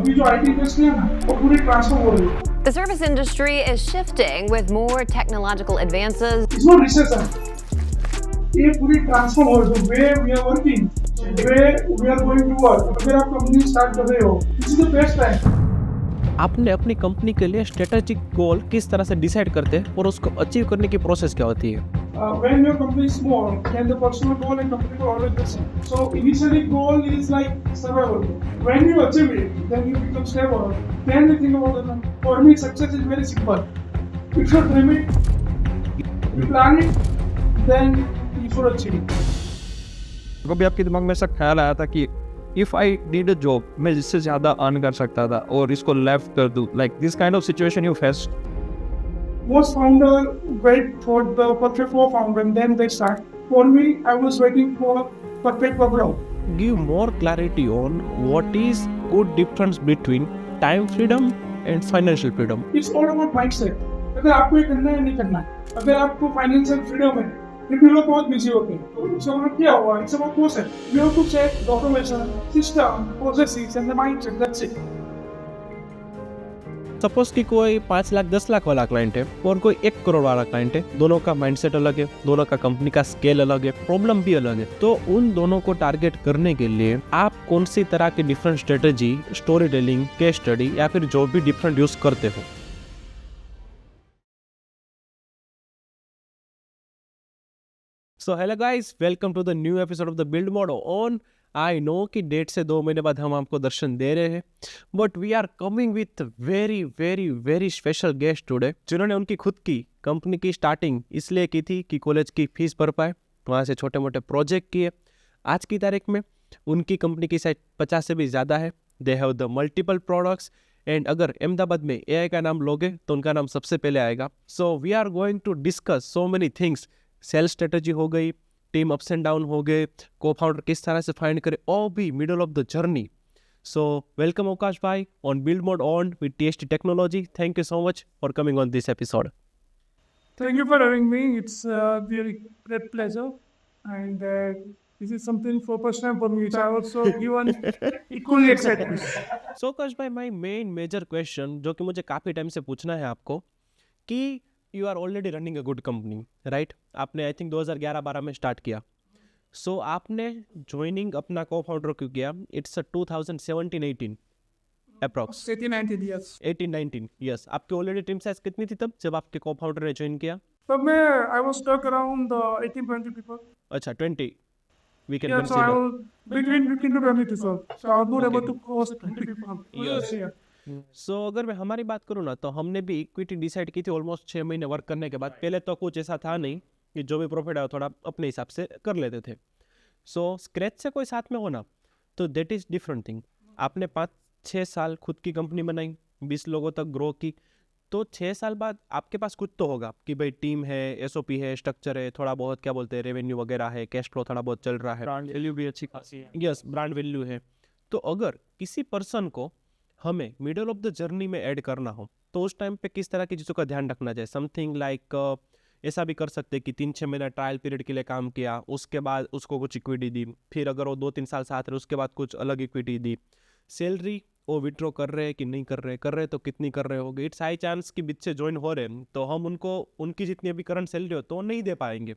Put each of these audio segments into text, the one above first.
अभी जो IT industry है ना वो पूरी ट्रांसफॉर्म हो रही है. The service industry is shifting with more technological advances. It's not recession. ये पूरी ट्रांसफॉर्म हो रही है. Way we are working, way we are going to work. अगर आप कंपनी स्टार्ट कर रहे हो, this is the best time. आपने अपनी कंपनी के लिए स्ट्रेटेजिक गोल किस तरह से डिसाइड करते हैं और उसको अचीव करने की प्रोसेस क्या होती है? When your company is small, then the personal goal and company goal always the same. So initially goal is like survival. When you achieve it, then you become stable. Then you think about the number. For me, success is very simple. If you dream it, you plan it, then you should achieve it. कभी आपके दिमाग में ऐसा ख्याल आया था कि if I need a job मैं जिससे ज़्यादा अर्न कर सकता था और इसको लेफ्ट कर दूँ, like this kind of situation you face? Most founder wait for the perfect flow founder and then they start. For me, I was waiting for perfect flow. Give more clarity on what is good difference between time freedom and financial freedom. It's all about mindset. अगर आपको ये करना है नहीं करना है, अगर आपको फाइनेंशियल फ्रीडम है, फिर लोग बहुत बिजी होते हैं. So क्या हुआ? It's about process. You have to check the automation, system, processes and the mindset. That's it. Suppose कि कोई 5 लाख 10 लाख वाला क्लाइंट है और कोई 1 करोड़ वाला क्लाइंट है. दोनों का माइंडसेट अलग है, दोनों का कंपनी का स्केल अलग है, प्रॉब्लम भी अलग है. तो उन दोनों को टारगेट करने के लिए आप कौन सी तरह की different strategy, story telling, case study या फिर जो भी डिफरेंट यूज करते हो? So hello guys, welcome to the new episode of the build mode on. I know कि डेट से 2 महीने बाद हम आपको दर्शन दे रहे हैं, but we are coming with very very very special guest today, जिन्होंने उनकी खुद की कंपनी की स्टार्टिंग इसलिए की थी कि कॉलेज की फीस भर पाए, वहाँ से छोटे मोटे प्रोजेक्ट किए. आज की तारीख में उनकी कंपनी की साइज 50 से भी ज़्यादा है. They have the multiple products and अगर अहमदाबाद में AI का नाम लोगे तो उनका नाम सबसे पहले आएगा. So we are going to discuss so many things. Sales strategy हो गई, टीम अप्स एंड डाउन हो गए, को फाउंडर किस तरह से फाइंड करे, और भी middle of the journey. So welcome अवकाश भाई on build mode on with TST technology. Thank you so much for coming on this episode. Thank you for having me. It's a very great pleasure, and this is something for first time for me. So I also even equally excited. सो अवकाश भाई, my main major question जो कि मुझे काफ़ी time से पूछना है आपको, कि you are already running a good company, right? आपने आई थिंक 2011-12 में स्टार्ट किया. सो आपने ज्वाइनिंग अपना को फाउंडर क्यों किया? It's 2017-18 approx. 18-19 years. 18-19 यस. आपकी ऑलरेडी टीम साइज कितनी थी तब जब आपके को फाउंडर ने ज्वाइन किया? तब मैं I was stuck around 18-20 people. अच्छा, 20 we can Yeah, so I consider. was between 15 to 20 people. So I was not able to cross 20 people. Yes. Yeah. सो अगर मैं हमारी बात करूँ ना, तो हमने भी इक्विटी डिसाइड की थी ऑलमोस्ट 6 महीने वर्क करने के बाद. पहले तो कुछ ऐसा था नहीं कि जो भी प्रॉफिट आया थोड़ा अपने हिसाब से कर लेते थे. सो स्क्रैच से कोई साथ में होना तो दैट इज़ डिफरेंट थिंग. आपने 5-6 साल खुद की कंपनी बनाई, 20 लोगों तक ग्रो की, तो 6 साल बाद आपके पास कुछ तो होगा कि भाई टीम है, SOP है, स्ट्रक्चर है, थोड़ा बहुत क्या बोलते हैं रेवेन्यू वगैरह है, कैश फ्लो थोड़ा बहुत चल रहा है, ब्रांड वैल्यू भी अच्छी खासी है. यस, ब्रांड वैल्यू है. तो अगर किसी पर्सन को हमें मिडल ऑफ द जर्नी में ऐड करना हो तो उस टाइम पे किस तरह की चीज़ों का ध्यान रखना चाहिए? समथिंग लाइक ऐसा भी कर सकते हैं कि 3-6 महीना ट्रायल पीरियड के लिए काम किया, उसके बाद उसको कुछ इक्विटी दी, फिर अगर वो 2-3 साल साथ रहे उसके बाद कुछ अलग इक्विटी दी. सैलरी वो विड्रॉ कर रहे हैं कि नहीं कर रहे तो कितनी कर रहे होगे? इट्स हाई चांस कि बीच से ज्वाइन हो रहे हैं तो हम उनको उनकी जितनी अभी करंट सैलरी हो तो वो नहीं दे पाएंगे,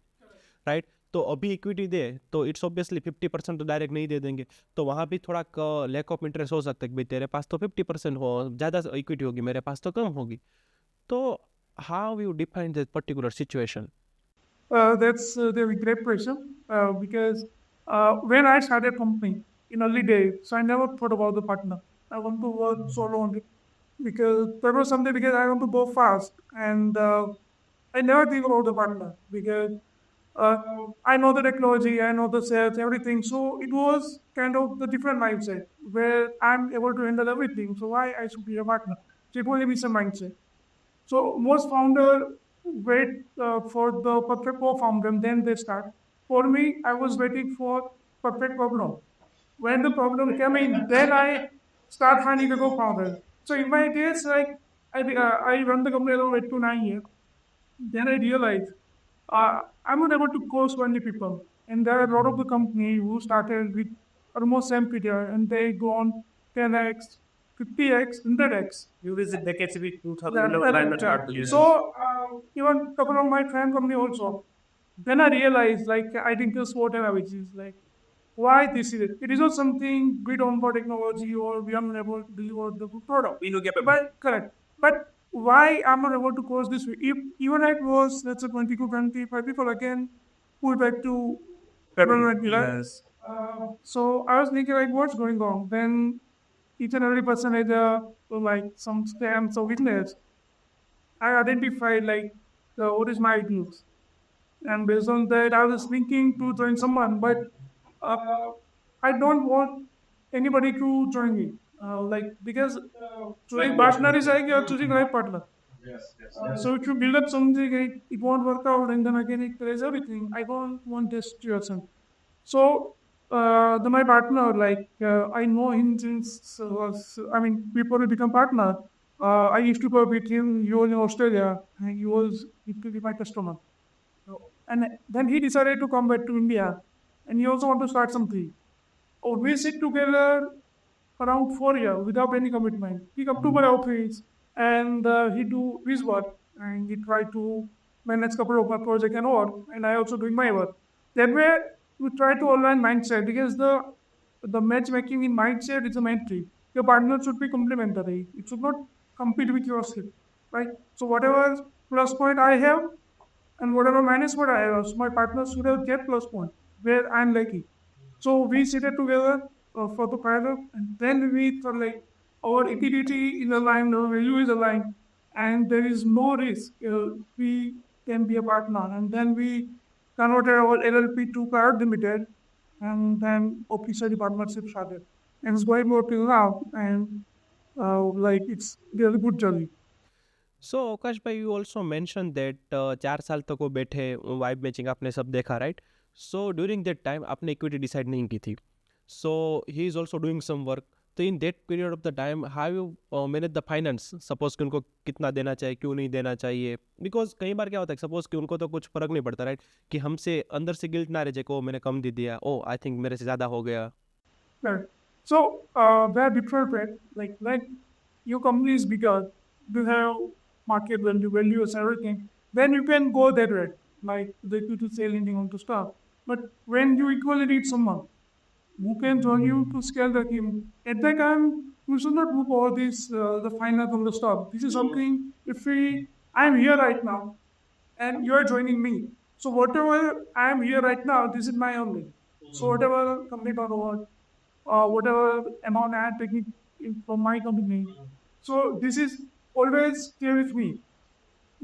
राइट? तो अभी इक्विटी दे तो इट्स ऑब्वियसली 50% तो डायरेक्ट नहीं दे देंगे. तो वहाँ भी थोड़ा लैक ऑफ इंटरेस्ट हो सकता है कि भाई तेरे पास तो 50% हो, ज़्यादा इक्विटी होगी, मेरे पास तो कम होगी. तो how you define that particular situation? That's the great question because when I started company in early days, so I never thought about the partner. I want to work solo only because that was something because I want to go fast and I never think about the partner because I know the technology, I know the sales, everything. So it was kind of the different mindset where I'm able to handle everything. So why I should be a partner? So it only be some mindset. So most founder wait for the perfect co-founder and then they start. For me, I was waiting for perfect problem. When the problem came in, then I start finding the co-founder. So in my case, like I run the company around 8 to 9 years. Then I realized I'm not able to coach 20 people. And there are a lot of the company who started with almost same period and they go on 10x, 50x, 100x. You visit the KCB 2000 That- level that- and start to use so even couple of my friend company also. Then I realized like I think this whatever which is like why this is it. It is not something we don't for technology or we are not able to deliver the good product. We know capable. But correct. But why I'm not able to course this way? If even I was let's say 20 to 25 people again put back to relevant, right? Yes. So I was thinking like what's going on? Then each and every person had like some scams or weakness. I identified like what is my weakness, and based on that, I was thinking to join someone, but uh, I don't want anybody to join me. Like because choosing partner is like you're choosing right partner. So if you build up something, it won't work out, and then again it crash everything. I don't want this situation. So my partner, like I know him since I mean before we become partner. I used to work with him. He was in Australia, and he used to be my customer. And then he decided to come back to India, and he also want to start something. Oh, we sit together around 4 years without any commitment. He come to my office and he do his work and he try to manage couple of my project and all, and I also doing my work. That way we try to align mindset because the matchmaking in mindset is a main thing. Your partner should be complementary. It should not compete with your skill, right? So whatever plus point I have and whatever minus what I have, so my partner should have get plus point where I'm lacking. So we sit together for the pilot, and then we thought like our utility is aligned, our value is aligned, and there is no risk. We can be a partner, and then we converted our LLP to Cloud Limited, and then officially partnership started, and it's going more till now, and like it's really good journey. सो अवकाश भाई you also mention that 4 साल तक वो बैठे vibe matching आपने सब देखा right so during that time आपने इक्विटी डिसाइड नहीं की थी so he is also doing some work तो in that period of the time how you manage the finance suppose कि उनको कितना देना चाहिए क्यों नहीं देना चाहिए बिकॉज कई बार क्या होता है सपोज कि उनको तो कुछ फर्क नहीं पड़ता राइट कि हमसे अंदर से गिल्ट ना रह जाए को मैंने कम दे दिया ओ आई थिंक मेरे से ज़्यादा हो गया Right. So there are different ways. Like your company is bigger, you have market value, values, everything. Then you can go that way, like the to sell anything on to stuff. But when you equally need someone who can join you to scale the team, at that time you should not move all this the finance on the stuff. This is something if I'm here right now and you are joining me. So whatever I am here right now, this is my only. So whatever company forward, whatever amount I am taking from my company. So this is always stay with me.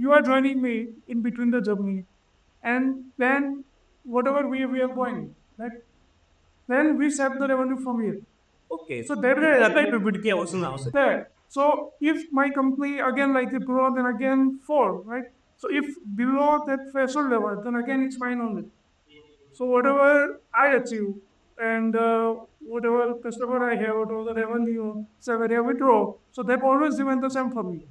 You are joining me in between the journey, and then whatever we are going, right? Then we set the revenue from here. Okay. So that way, That type of video also now. there. So if my company again like it grow, then again fall, right? So if below that threshold level, then again it's fine only. So whatever I achieve and whatever customer I have, whatever the revenue, salary I withdraw, so they've always given the same for me.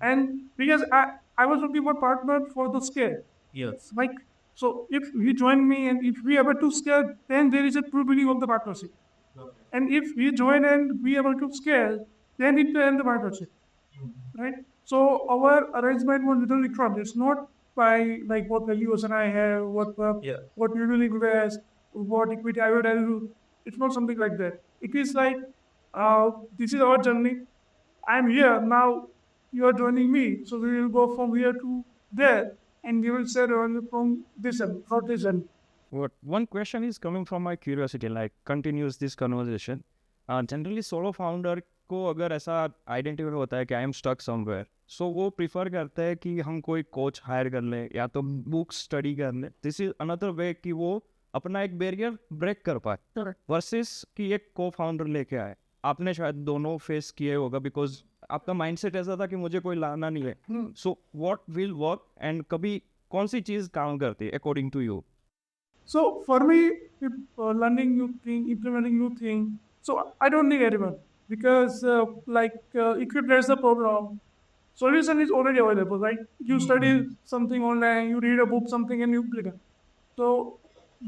And because I was looking for partner for the scale. Yes. Like so if he join me and if we able to scale, then there is a true meaning of the partnership. And if we join and we able to scale, then it will end the partnership. Right? So our arrangement was little different. It's not by like what valuation I have, Yeah. what we will invest, what equity I would do. It's not something like that. It is like this is our journey. I'm here now. You are joining me, so we will go from here to there, and we will share revenue from this end, not this end. What one question is coming from my curiosity, like continues this conversation. Generally, solo founder को अगर ऐसा identify होता है कि I am stuck somewhere so वो prefer करता है कि हम कोई कोच हायर कर लें या तो बुक स्टडी कर लें दिस इज अनदर वे कि वो अपना एक बैरियर ब्रेक कर पाए वर्सेस कि एक को फाउंडर लेके आए आपने शायद दोनों फेस किए होगा बिकॉज आपका माइंडसेट ऐसा था कि मुझे कोई लाना नहीं है so what will work and कभी कौन सी चीज़ काम करती है according to you So for me, if, learning new thing, implementing new thing, so I don't need anyone because if there's a problem, solution is already available, right? You study something online, you read a book, something, and you implement. So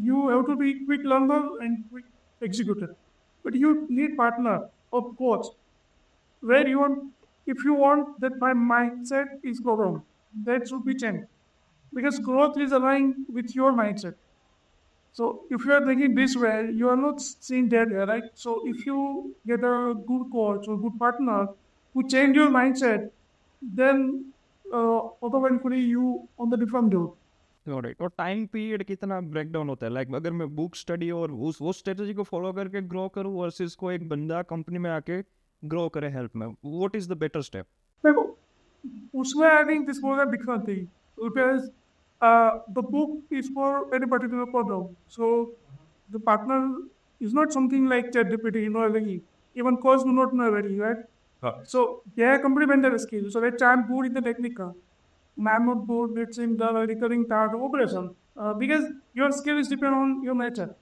you have to be quick learner and quick executor. But you need partner or coach where you want, if you want that my mindset is wrong, that should be changed. Because growth is aligned with your mindset. So if you are thinking this way, you are not seeing that way, right? So if you get a good coach or good partner who change your mindset, then automatically you on the different road. Right और time period कितना break down होता है like अगर मैं book study और उस वो strategy को फॉलो करके ग्रो करूँ वर्सेस को एक बंदा कंपनी में आके ग्रो करे हेल्प में what is the better step देखो, उसमें I think this was a different thing because the book is for any particular problem. So the partner is not something like ChatGPT, you know, like even coach do not know everything, right? So they are complementary skills. So let's say I'm good in the technical, I'm not good, let's say in the recurring part of operation, because your skill is depend on your nature.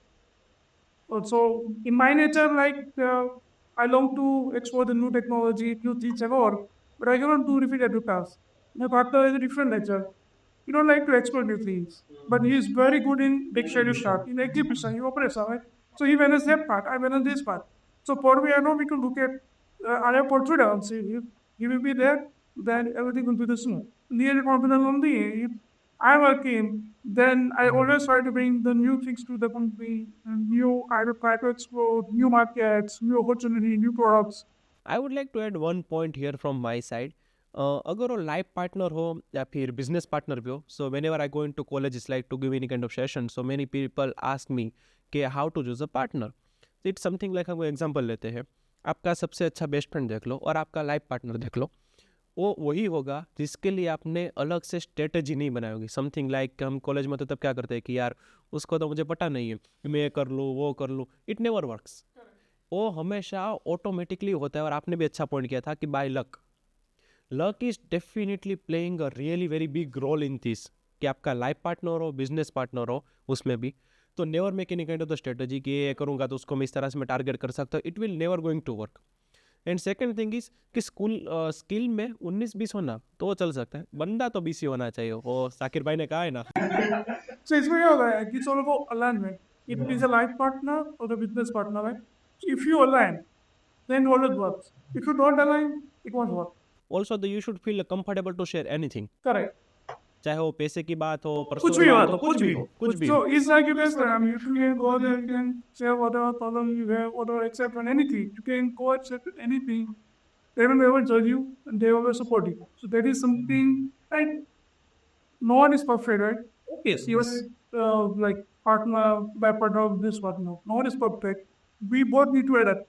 So in my nature, like I long to explore the new technology, new things ever, but I cannot do repetitive tasks. My partner is a different nature. He don't like to explore new things, but he is very good in big schedule start, in execution, he operates, right? So he manages that part, I manage this part. So for me, I know we can look at our portfolio and see if he will be there, then everything will be the same. Nearly confident on the if I'm working, then I always try to bring the new things to the company, and new, I will try to explore new markets, new opportunity, new products. I would like to add one point here from my side अगर वो life partner हो या फिर business partner भी हो so whenever I go into college is like to give any kind of session so many people ask me कि how to choose a partner it's something like हम example लेते हैं आपका सबसे अच्छा best friend देख लो और आपका लाइफ पार्टनर देख लो वो वही होगा जिसके लिए आपने अलग से स्ट्रेटजी नहीं बनाई होगी समथिंग लाइक हम कॉलेज में तो तब क्या करते हैं कि यार उसको तो मुझे पता नहीं है मैं कर लूँ वो कर लूँ इट नेवर वर्क्स वो हमेशा ऑटोमेटिकली होता है और आपने भी अच्छा पॉइंट किया था कि by luck is definitely playing a really very big role in this कि आपका लाइफ पार्टनर हो बिजनेस पार्टनर हो उसमें भी तो never make any kind of the strategy कि ये करूँगा तो उसको मैं इस तरह से मैं टारगेट कर सकता हूँ it will never going to work and second thing is कि स्किल में 19-20 होना तो वो चल सकता है बंदा तो 20 होना चाहिए वो साकिर भाई ने कहा है ना So it's very all right. It's all about alignment. If it is a life partner or a business partner, right? If you align, then all it works. If you don't align, it won't work. Also you should feel comfortable to share anything Correct. चाहे वो पैसे की बात हो कुछ personal भी बात हो, हो कुछ भी हो। कुछ भी So it's like you guys, if you can go there, you can share whatever problem you have, whatever except on anything. You can go accept anything. They will never judge you and they will support you. So that is something, right? No one is perfect, right? Yes. Even like partner by partner of this partner. No one is perfect. We both need to adapt.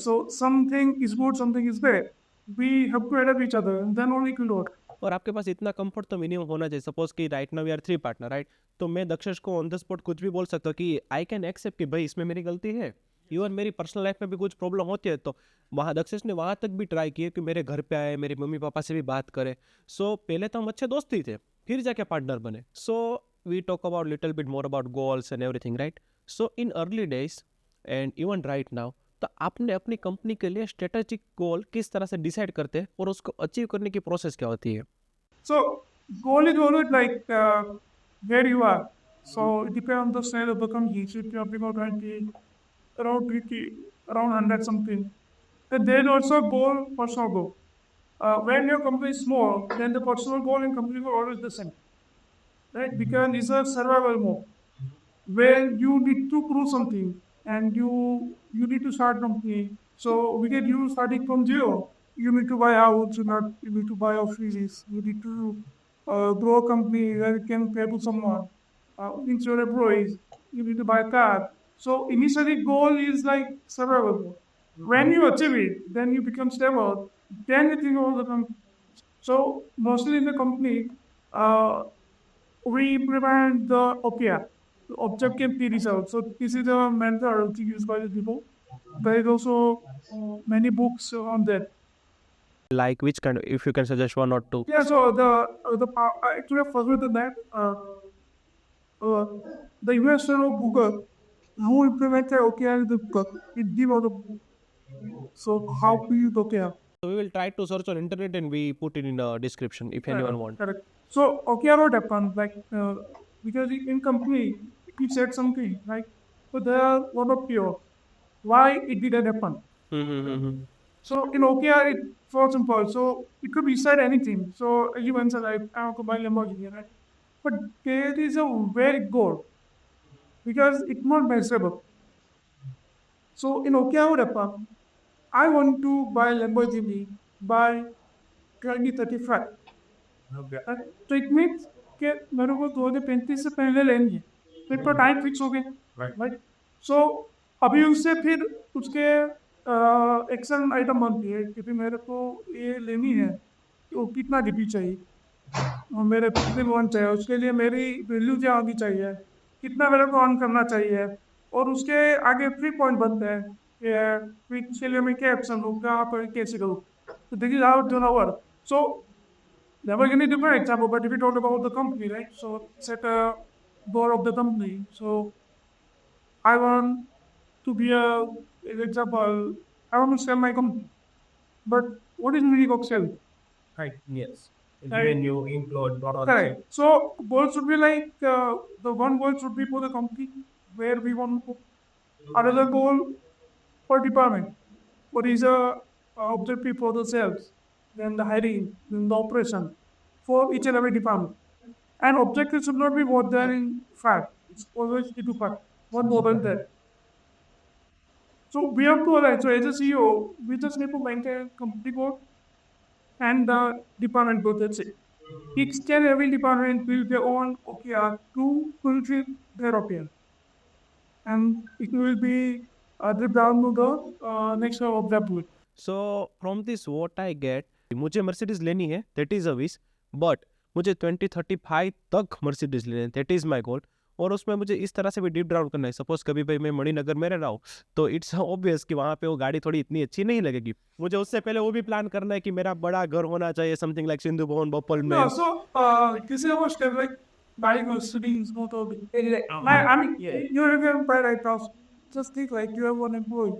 So something is good, something is bad. We have to adapt each other, and then only it will work. और आपके पास इतना comfort तो minimum होना चाहिए suppose कि right now we are 3 partner right तो मैं दक्षेश को ऑन द स्पॉट कुछ भी बोल सकता हूँ कि आई कैन एक्सेप्ट कि भाई इसमें मेरी गलती है इवन मेरी पर्सनल लाइफ में भी कुछ प्रॉब्लम होती है तो वहाँ दक्षेश ने वहाँ तक भी ट्राई किया कि मेरे घर पे आए मेरे मम्मी पापा से भी बात करे सो पहले तो हम अच्छे दोस्त ही थे फिर जाके पार्टनर बने so we talk about little bit more about goals and everything right so in early days and even right now तो आपने अपनी कंपनी के लिए स्ट्रेटेजिक गोल किस तरह से डिसाइड करते हैं और उसको अचीव करने की प्रोसेस क्या होती है So goal is always like where you are. So it depends on the size of the company. So if you are big or 20, around 50, around 100 something. And then also goal, personal goal. When your company is small, then the personal goal and company goal are always the same. Right? Because it's a survival mode. Where you need to prove something and you need to start company. So we get you starting from zero. You need to buy house, you need to buy offices, you need to grow a company where you can pay to someone, insure employees, you need to buy a car. So initially goal is like survival. When you achieve it, then you become stable, then you think about the company. So mostly in the company, we implement the OKR, the objective key result. So this is the methodology used by the people. There is also many books on that. like which kind of if you can suggest one or two Yeah, so actually further than that, the investor of Google who implemented OKR in the Google, it give out the so how do you use OKR? so we will try to search on internet and we put it in the description if anyone want Correct. So OKR what happens like because in company we said something like, but there are lot of PO. Why it didn't happen? So in OKR, it for simple. So it could be said anything. So you answer like, I want to buy Lamborghini, right? But there is a very goal because it's not measurable. So in OKR, what happen? I want to buy Lamborghini by 2035. Okay. तो it means कि मेरे को 2035 से पहले लेनी है तो इतना टाइम फिक्स हो गया Right. राइट सो अभी उससे फिर उसके एक्शन आइटम बनती है कि फिर मेरे को ये लेनी है तो कितना डीपी चाहिए और मेरे कितने वन चाहिए उसके लिए मेरी वैल्यू क्या होनी चाहिए कितना मेरे को अर्न करना चाहिए और उसके आगे फ्री पॉइंट बनते हैं कि फिर इसके लिए मैं क्या एक्शन लूँ कहाँ पर कैसे करूँ तो this is how to work so never going to do for example, but if you talk about the company, right? So set a board of the company. So I want to be an example, I want to sell my company. But what is meaning of sell? Right. Yes. Right. When you include not all Correct. So goal should be like the one goal should be for the company where we want to put. Another goal for department. What is a objective for the sales? Then the hiring, then the operation for each and every department. And objective should not be more than in five. It's always into five, not more than that. So we have to align. So as a CEO, we just need to maintain company goal and the department goal. That's it. Each and every department will their own OKR to fulfill their OKR. And it will be dripped down to the next level of that bullet. So from this what I get मुझे Mercedes लेनी है that is a wish but मुझे 2035 तक Mercedes लेनी है that is my गोल और उसमें मुझे इस तरह से भी डीप डाउन करना है सपोज कभी भाई मैं मणिनगर में रह रहा हूँ तो इट्स ऑब्वियस कि वहाँ पे वो गाड़ी थोड़ी इतनी अच्छी नहीं लगेगी मुझे उससे पहले वो भी प्लान करना है कि मेरा बड़ा घर होना चाहिए समथिंग लाइक सिंधु भवन भोपाल में No, so this is a step like buying a city is not a big. I mean, Yeah. you're going to buy right house. Just think like you have one employee.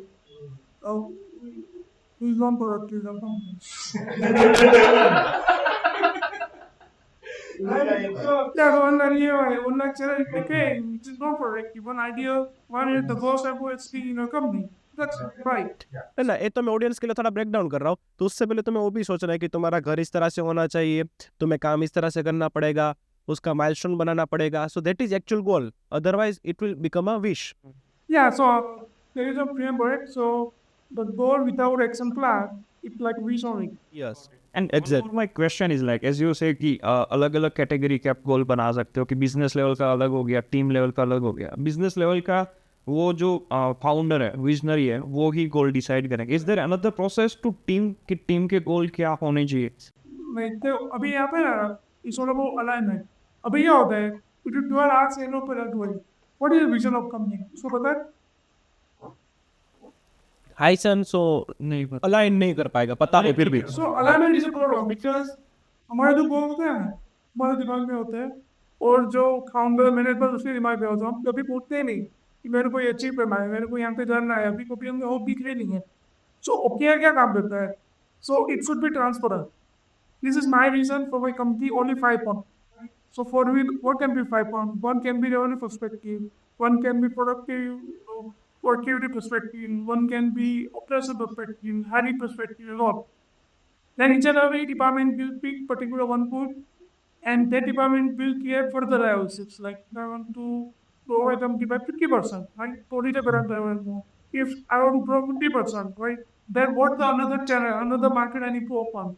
Who's non-productive? Yeah, one idea, one lecturer, okay, which is not productive. One idea, one is the boss employees in your company. That's right. है ना ये तो मैं audience के लिए थोड़ा break down कर रहा हूँ तो उससे पहले तुम्हें वो भी सोचना है कि तुम्हारा घर इस तरह से होना चाहिए तुम्हें काम इस तरह से करना पड़ेगा उसका माइलस्टोन बनाना पड़ेगा so that is actual goal otherwise it will become a wish Yeah, so there is a framework. So the goal without action plan, it's like reasoning. Yes and Exactly. My question is like as you say कि अलग अलग category के आप गोल बना सकते हो कि business level का अलग हो गया टीम लेवल का अलग हो गया बिजनेस लेवल का वो जो फाउंडर है विजनरी है वो ही गोल डिसाइड करेंगे is there another process to team के गोल क्या होने चाहिए नहीं तो अभी यहाँ पे ना इस वाला वो अलाइनमेंट अभी क्या होता है कुछ ट्वेल्व आवर्स ये लोग पर twelve what is the vision of company उसको पता है हाई सन सो नहीं पता अलाइन नहीं कर पाएगा पता है फिर भी so alignment is a problem because हमारे जो गोल होते हैं हमारे दिमाग में होते हैं और जो फाउंडर मैनेजर उसके दिमाग में होता है हम कभी पूछते ही नहीं कि मेरे को ये अचीव करना है मेरे को यहाँ पे जाना है अभी कभी हमें वो दिख रही नहीं है सो ओके क्या काम करता है so it should be transparent this is my reason for my company only 5 pound. So for me, what can be 5 pound? One can be revenue perspective, one can be productive productivity perspective, one can be operational perspective, hiring perspective, a lot. Then each and every department will pick particular one put, and that department will create further analysis. Like I want to grow my company by 50%, right? If I want to grow 50%, right? Then what's the another channel, another market I need to open?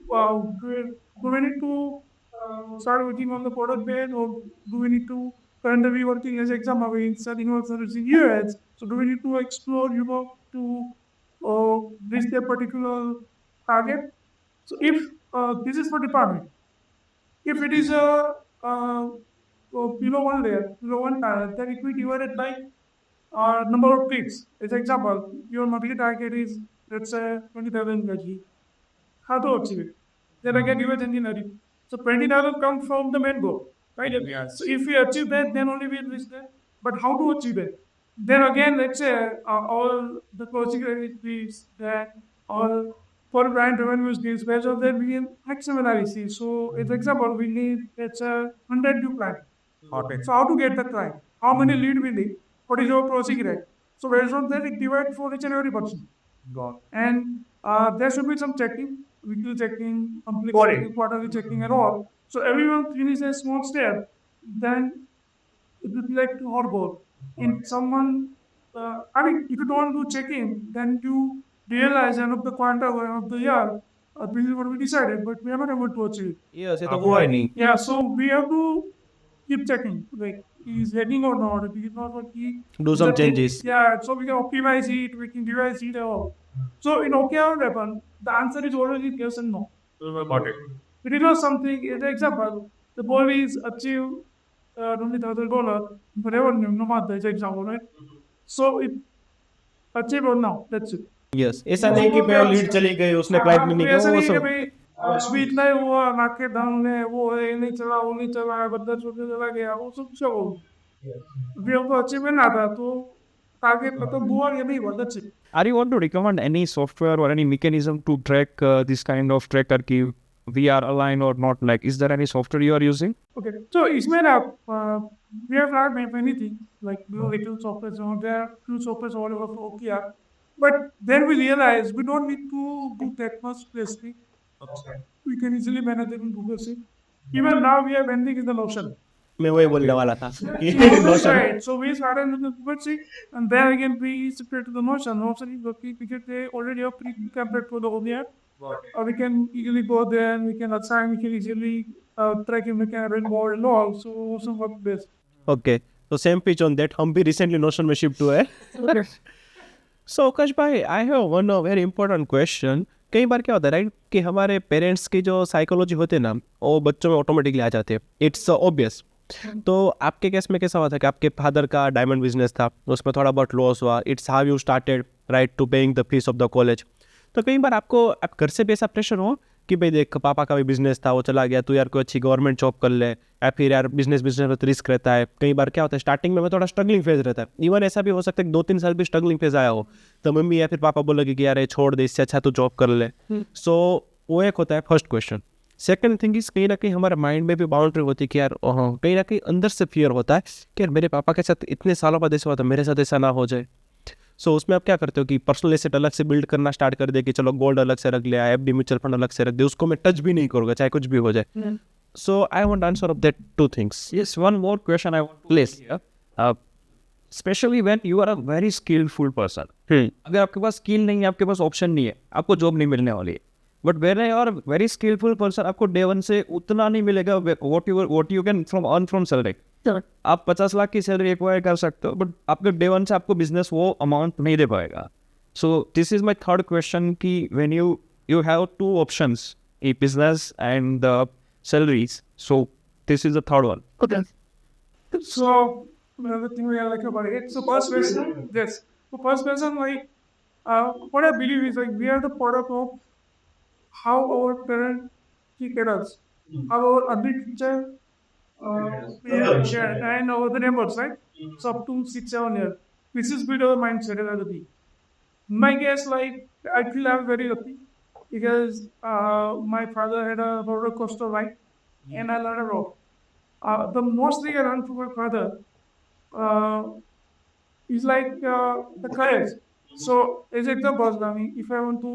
Do we need to start working on the product base or do we need to currently working as exam away studying or servicing US? So do we need to explore Europe to reach their particular target? So if this is for department, if it is below one layer, below one target, then it will be divided by number of clicks. As example, your monthly target is let's say 20,000 kg. How to achieve it? Then again, you engineering. So 20,000 comes from the main goal, right? Yes. So if we achieve that, then only we will reach that. But how to achieve it? Then again, let's say all the coaching is that all for brand revenues deals based on that we need action analysis. So as example, we need let's say 100 new client. Okay. So how to get the client? How many lead we need? What is our closing rate? So based on that, it divides for each and every person. Got. And there should be some checking, weekly checking, monthly Got it. checking, quarterly checking, and all. So everyone finishes a small step, then it will be like horrible. In someone, I mean, if you don't do checking, then you realize end of the quarter or end of the year, this is what we decided, but we are not able to achieve. Yes ये तो हुआ ही नहीं Yeah, so we have to keep checking, like he's heading or not. If he's not, what he Do some changes. Yeah, so we can optimize it, we can devise it, all. So in OKR happen, the answer is always yes and no. Got it. It is not something. An example, the goal is achieve $20,000, whatever no matter is example, right? So it achieve or no, that's it. Yes ऐसा नहीं कि मैं lead चली गई उसने client ने नहीं ऐसा किया वो नहीं कि सब भाई स्वीट नहीं हुआ नाके दाम ने वो है नहीं चला वो नहीं चला बंदा छोटे चला गया वो सब क्या हो भी हमको अचीवमेंट आता तो टारगेट मतलब हुआ ये नहीं हुआ that's it. Are you want to recommend any software or any mechanism to track this kind of tracker ki we are aligned or not? Like, is there any software you are using? Okay, so इसमें ना we have not made many things like little software, so there are few softwares all over for OKR, but then we realize we don't need to do that much specific. Okay. We can easily manage it in Google Sheet. Even now we are vending in the Notion. मैं वही बोलने वाला था कि That's right. So we started with the Google Sheet, and then again we separate to the Notion. Notion is okay because they already have pre-template for the OKR. Got it. Or we can easily go there and we can assign, we can easily track it, we can run more and all. So also work best. Okay तो same pitch on that हम भी recently notion में shift हुए हैं सो आकाश भाई I have one very important question कई बार क्या होता है राइट कि हमारे पेरेंट्स की जो साइकोलॉजी होती है ना वो बच्चों में ऑटोमेटिकली आ जाती है इट्स ऑब्वियस तो आपके केस में कैसा हुआ था कि आपके फादर का डायमंड बिजनेस था उसमें थोड़ा बहुत लॉस हुआ it's how you started right to paying the fees of the college तो कई बार आपको आप घर से भी ऐसा प्रेशर हो कि भाई देख पापा का भी बिजनेस था वो चला गया तो यार कोई अच्छी गवर्नमेंट जॉब कर ले या फिर यार बिजनेस में तो रिस्क रहता है कई बार क्या होता है स्टार्टिंग में थोड़ा स्ट्रगलिंग फेज रहता है इवन ऐसा भी हो सकता है कि 2-3 साल भी स्ट्रगलिंग फेज आया हो तो मम्मी या फिर पापा बोलेगी कि यार ये छोड़ दे इससे अच्छा तो जॉब कर ले सो वो एक होता है first question second thing is कहीं ना कहीं हमारे माइंड में भी बाउंड्री होती है कि यार कहीं ना कहीं अंदर से फियर होता है कि यार मेरे पापा के साथ इतने सालों बाद ऐसा हुआ था मेरे साथ ऐसा ना हो जाए सो उसमें आप क्या करते हो कि पर्सनल एसेट अलग से बिल्ड करना स्टार्ट कर दे कि चलो गोल्ड अलग से रख लिया एफडी म्यूचुअल फंड अलग से रख दे उसको मैं टच भी नहीं करूँगा चाहे कुछ भी हो जाए so I want answer of that two things Yes, one more question I want to Please. ask here. Especially when you are a very skillful person. अगर आपके पास स्किल नहीं है आपके पास ऑप्शन नहीं है आपको जॉब नहीं मिलने वाली है but when you are very skillful person आपको डे वन से उतना नहीं मिलेगा what you can from earn from salary आप 50 लाख की सैलरी एक्वायर कर सकते हो बट आपके डे वन से आपको बिजनेस वो अमाउंट नहीं दे पाएगा so this is my third question कि when you have two options a business and the salaries so this is the third one So another thing we like about it. So first question, yes. So first question, like what I believe is like we are the product of how our parents treated us, how our agriculture, and our the neighbors, right? So up to 6-7 years. This is with our mindset as a thing. My guess, like I feel I'm very lucky because my father had a roller coaster ride, and I learned a lot. The most thing I learned from my father is like the courage. So, as example, I mean, if I want to,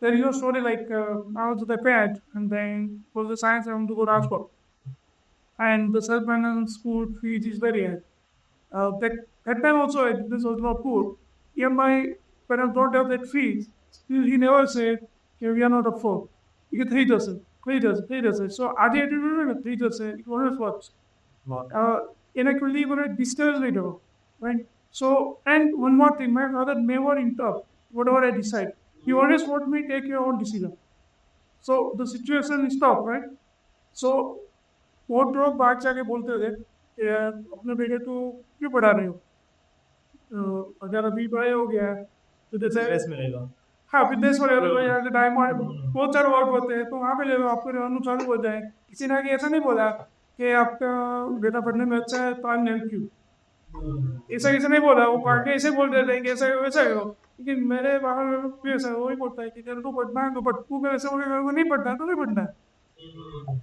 there is a story like I was at the parent, and then for the science I want to go to Rajkot, and the self-finance school fees is very high. That time also this was not poor. Even my parents don't have that fees. Still, he never said, okay, we are not afford. You get 3%. 3%. So, I did 3%. It always works. Inequality for a distance later, right? So, and one more thing, my father never interrupt whatever I decide. He always want me to take your own decision. So, the situation is tough, right? So, बहुत लोग बाहर जाके बोलते थे कि यार अपने बेटे को क्यों पढ़ा रहे हो अगर अभी बड़े हो गया तो जैसे स्ट्रेस मिलेगा हाँ विदेश में रहो यार टाइम बहुत सारे वर्क होते हैं तो वहाँ पे ले लो आपको रहना चालू हो जाए किसी ने आगे ऐसा नहीं बोला कि आपका बेटा पढ़ने में अच्छा है तो आई हेल्प यू ऐसा किसी नहीं बोला वो पढ़ के ऐसे बोल देते हैं कि ऐसा वैसा हो लेकिन मेरे बाहर भी ऐसा वही बोलता है कि तेरे को पढ़ना है तो पढ़ तू वैसे को नहीं पढ़ना है तो नहीं पढ़ना है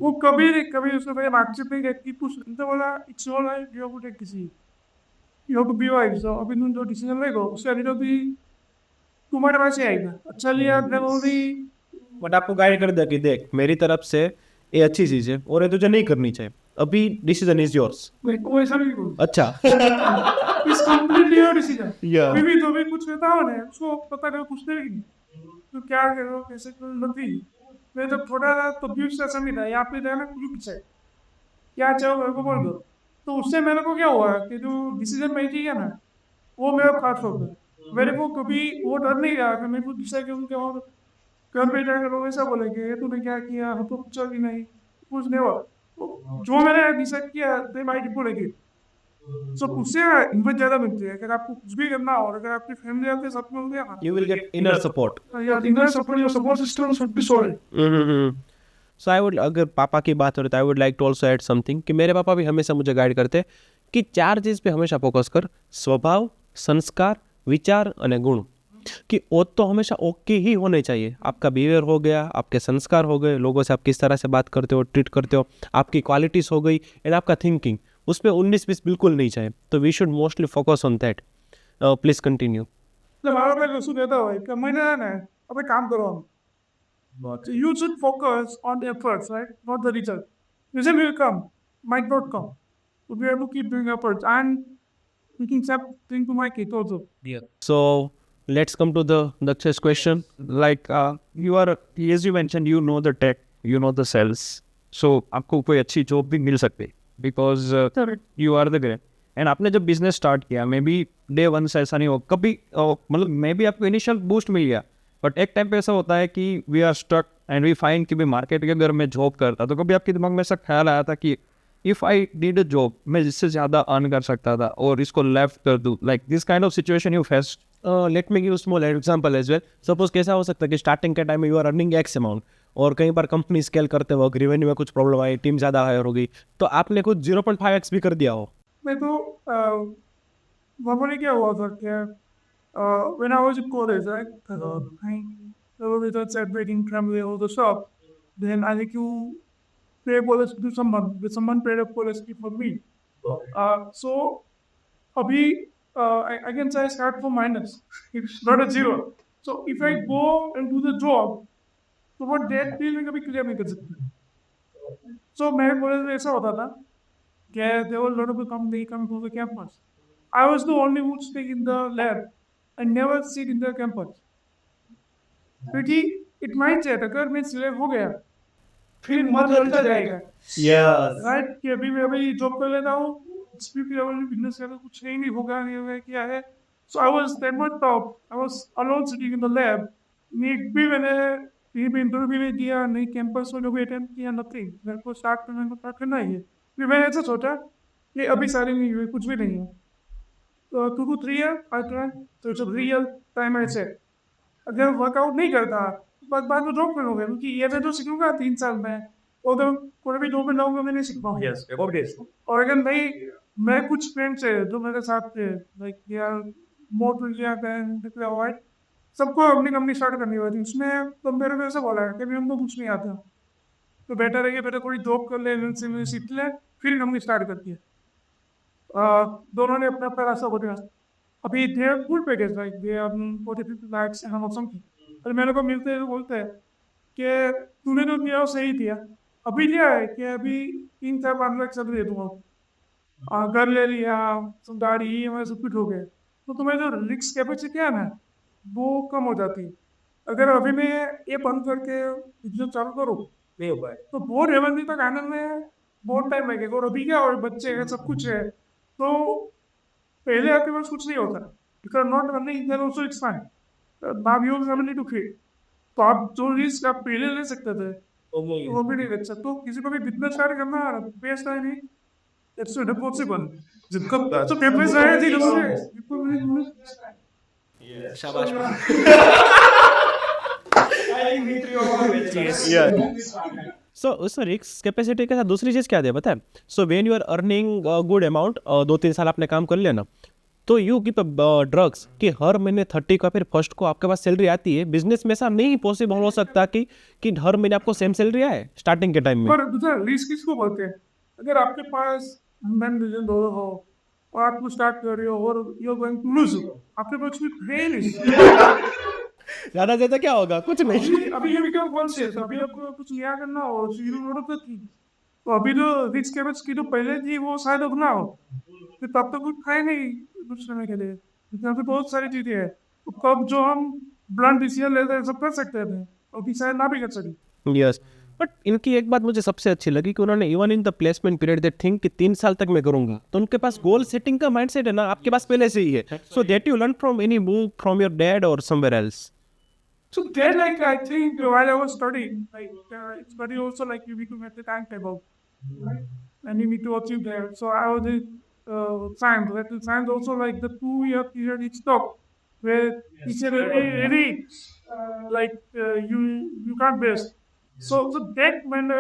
वो कभी उसने मेरे बातचीत नहीं कहती कुछ तो बोला it's all right you have to take decision you have to be wise so अभी तुम जो डिसीजन लेगा उससे अभी तो भी तुम्हारे पास ही आएगा। अच्छा लिया जरूरी बट आपको गाइड कर दिया कि देख मेरी तरफ से ये अच्छी चीज है और ये तुझे नहीं करनी चाहिए, अभी डिसीजन इज योर्स। वो ऐसा नहीं बोलता। अच्छा it's completely your decision. Yeah. कोई भी जो भी कुछ रहता हो ना उसको पता करो पूछते ही नहीं तो क्या करो कैसे करो नहीं। मैं जब छोटा था तो भी उससे ऐसा नहीं था, यहाँ पे था ना कुछ पीछे क्या चाहो मेरे को बोल दो। तो उससे मेरे को क्या हुआ कि जो डिसीजन मेकिंग है ना वो मेरा खास हो गया। मेरे को कभी वो डर नहीं रहा कि मैं कुछ डिसाइड करूँ क्या और घर पे जाकर लोग ऐसा बोलेंगे ये तूने क्या किया, हम तो कुछ भी नहीं, कुछ नहीं हुआ। तो जो मैंने डिसाइड किया दे माइट बोलेगी सो उससे इन्वेस्ट ज़्यादा मिलती है। अगर आपको कुछ भी करना हो और अगर आपकी फैमिली आपके साथ में होंगे you will get inner support. Inner support your support system should be solid. So I would, अगर पापा की बात हो रही तो I would like to also add something कि मेरे पापा भी हमेशा मुझे गाइड करते हैं कि 4 चीज़ पे हमेशा फोकस कर, स्वभाव, संस्कार, विचार और गुण। कि वो तो हमेशा ओके ही होने चाहिए। आपका बिहेवियर हो गया, आपके संस्कार हो गए, लोगों से आप किस तरह से बात करते हो, ट्रीट करते हो, आपकी क्वालिटीज़ हो गई एंड आपका थिंकिंग, उसमें 19-20 बिल्कुल नहीं चाहिए। तो we should mostly focus on that. Please continue. जब हमारा पहले सुन देता हो कि मैंने ना अब एक काम करो हम so you should focus on the efforts, right? Not the result. Result will come, might not come. So we have to keep doing efforts and we can start thing to my kids also. So let's come to the Daksh's question. like you are, as you mentioned, you know the tech, you know the sales, so आपको कोई अच्छी job भी मिल सकती है because you are the great। And आपने जब business start किया may be day 1 से ऐसा नहीं हो कभी, मतलब मे बी आपको इनिशियल बूस्ट मिल गया, बट एक टाइम पे ऐसा होता है कि we are stuck and we find कि भाई मार्केट के अगर मैं जॉब करता तो कभी आपके दिमाग में ऐसा ख्याल आया था कि if I need a job मैं जिससे ज़्यादा अर्न कर सकता था और इसको लेफ्ट कर दूँ, like this kind of situation you face? Let me give small example as well. Suppose कैसा हो सकता है कि स्टार्टिंग के टाइम में you are earning X amount और कई बार कंपनी स्केल करते वक्त रेवेन्यू में कुछ प्रॉब्लम आई, टीम ज़्यादा हायर हो गई, तो आपने कुछ 0.5x भी कर दिया हो। मैं तो वहाँ क्या हुआ था क्या when I was in college, right? I was celebrating family all the stuff. Then I think you pray policy to someone, with someone prayed a policy for me. So अभी I can say I start from minus. It's not a zero. So if I go and do the job, तो वो date feel में कभी clear नहीं कर सकते। So मेरे college में ऐसा होता था कि there were a lot of the company coming from the campus. I was the only one staying in the lab and never sit in the campus. क्योंकि it might say अगर मैं select हो गया फिर मत लड़ता जाएगा। राइट कि अभी मैं अभी जॉब कर लेता हूँ, बिजनेस का कुछ नहीं होगा क्या है। So I was that much top, I was alone sitting in the lab. एक भी मैंने कहीं पे इंटरव्यू भी नहीं दिया, नहीं कैंपस में भी अटेंड किया, नथिंग। मेरे को स्टार्ट करना ही है। फिर मैंने ऐसा सोचा कि अभी सारी नहीं हुई, कुछ भी नहीं है, तो 2 to 3 years I tried, so it's a real time I said अगर वर्कआउट नहीं करता बाद में जॉब करूँगा, क्योंकि ये मैं जो सीखूंगा 3 साल में और तो कोई भी जॉब में लाऊंगा मैं नहीं सीख पाऊंगा। Yes, about this. और अगर नहीं, मैं कुछ फ्रेंड्स है जो मेरे साथ थे, लाइक यार मोट सबको अपनी कंपनी स्टार्ट करनी हुई थी, उसमें तो मेरे को ऐसा बोला कि अभी हमको कुछ नहीं आता, तो बेटर है कि पहले कोई जॉब कर ले, सीख ले, फिर कंपनी स्टार्ट करती है। दोनों ने अपना अपना रास्ता खोजा। अभी they are good package, like they are 40-50 lakhs and all something. और मेरे को मिलते हैं तो बोलते हैं कि तूने जो किया वो सही किया, अभी क्या है कि अभी 3-4-5 लाख सब दे दूँगा, घर ले लिया, सब गाड़ी हमारे सब कुछ हो गए, तो तुम्हें जो रिस्क कैपेसिटी है ना वो कम हो जाती है। अगर अभी मैं ये बंद करके बिजनेस चालू करूँ नहीं हो पाए। तो बहुत रेवेन्यू तक आने में बहुत टाइम लगेगा। और अभी क्या, और बच्चे हैं, सब कुछ है, तो पहले आपके पास कुछ नहीं होता, because not running then also it's fine, now you have to feed. तो आप जो रिस्क आप पहले ले सकते थे वो भी नहीं ले सकते। तो किसी को भी बिजनेस स्टार्ट करना बेस्ट है नहीं, इट्स नॉट पॉसिबल। जिनका तो पेपर है जी लोग शाबाश। सो रिस्क कैपेसिटी के साथ दूसरी चीज़ क्या है पता है? So when you are earning good amount, 2-3 साल आपने काम कर लिया ना, तो यू कीप ड्रग्स कि हर महीने 30 का फिर फर्स्ट को आपके पास सैलरी आती है। बिजनेस में ऐसा नहीं पॉसिबल हो सकता कि हर महीने आपको सेम सैलरी आए स्टार्टिंग के टाइम में। पर दूसरा रिस्क किसको बोलते हैं? अगर आपके पास $100 million हो और आप कुछ स्टार्ट कर रहे हो और you are going to lose, आपके पास कुछ है नहीं, ज्यादा ज्यादा क्या होगा, कुछ नहीं. अभी ये बिकम कॉन्शियस, अभी आपको कुछ लिया करना हो शुरू हो तो थी, तो अभी जो रिच कैबेट्स की जो पहले थी वो शायद अब ना हो, फिर तब तक कुछ खाए नहीं कुछ समय के लिए, यहाँ पे बहुत सारी चीजें हैं, तो कब जो हम ब्लंट डिसीजन लेते हैं सब कर सकते थे, अभी शायद ना भी कर सके. यस, बट इनकी एक बात मुझे सबसे अच्छी लगी कि उन्होंने even in the placement period they think कि 3 साल तक मैं करूंगा, तो उनके पास गोल सेटिंग का माइंडसेट है ना, आपके पास पहले से ही है. So that you learn from any move from your dad और somewhere else. So then, like I think while I was studying, like it's very also like you need to make the timetable, and you need to achieve there. So I was in science. Like in science also like the 2 year period it stopped, where teacher really you can't best. So that made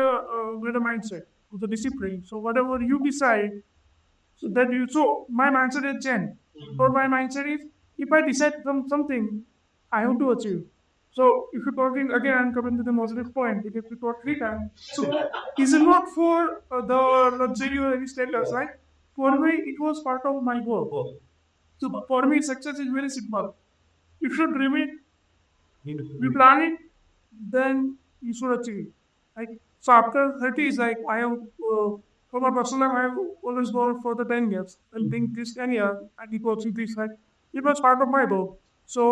a mindset with the discipline. So whatever you decide, so my mindset has changed. So my mindset is if I decide something, I have to achieve. So if you're talking again, I'm coming to the positive point. If you talk 3 times, so is it not for the luxury or any status, right? For me, it was part of my goal. So for me, success is very simple. You should dream it, you plan it, then you should achieve it. Like so, after 30 is like I have for my personal life, I have always gone for the 10 years and think this 10 years and it was this like it was part of my goal. So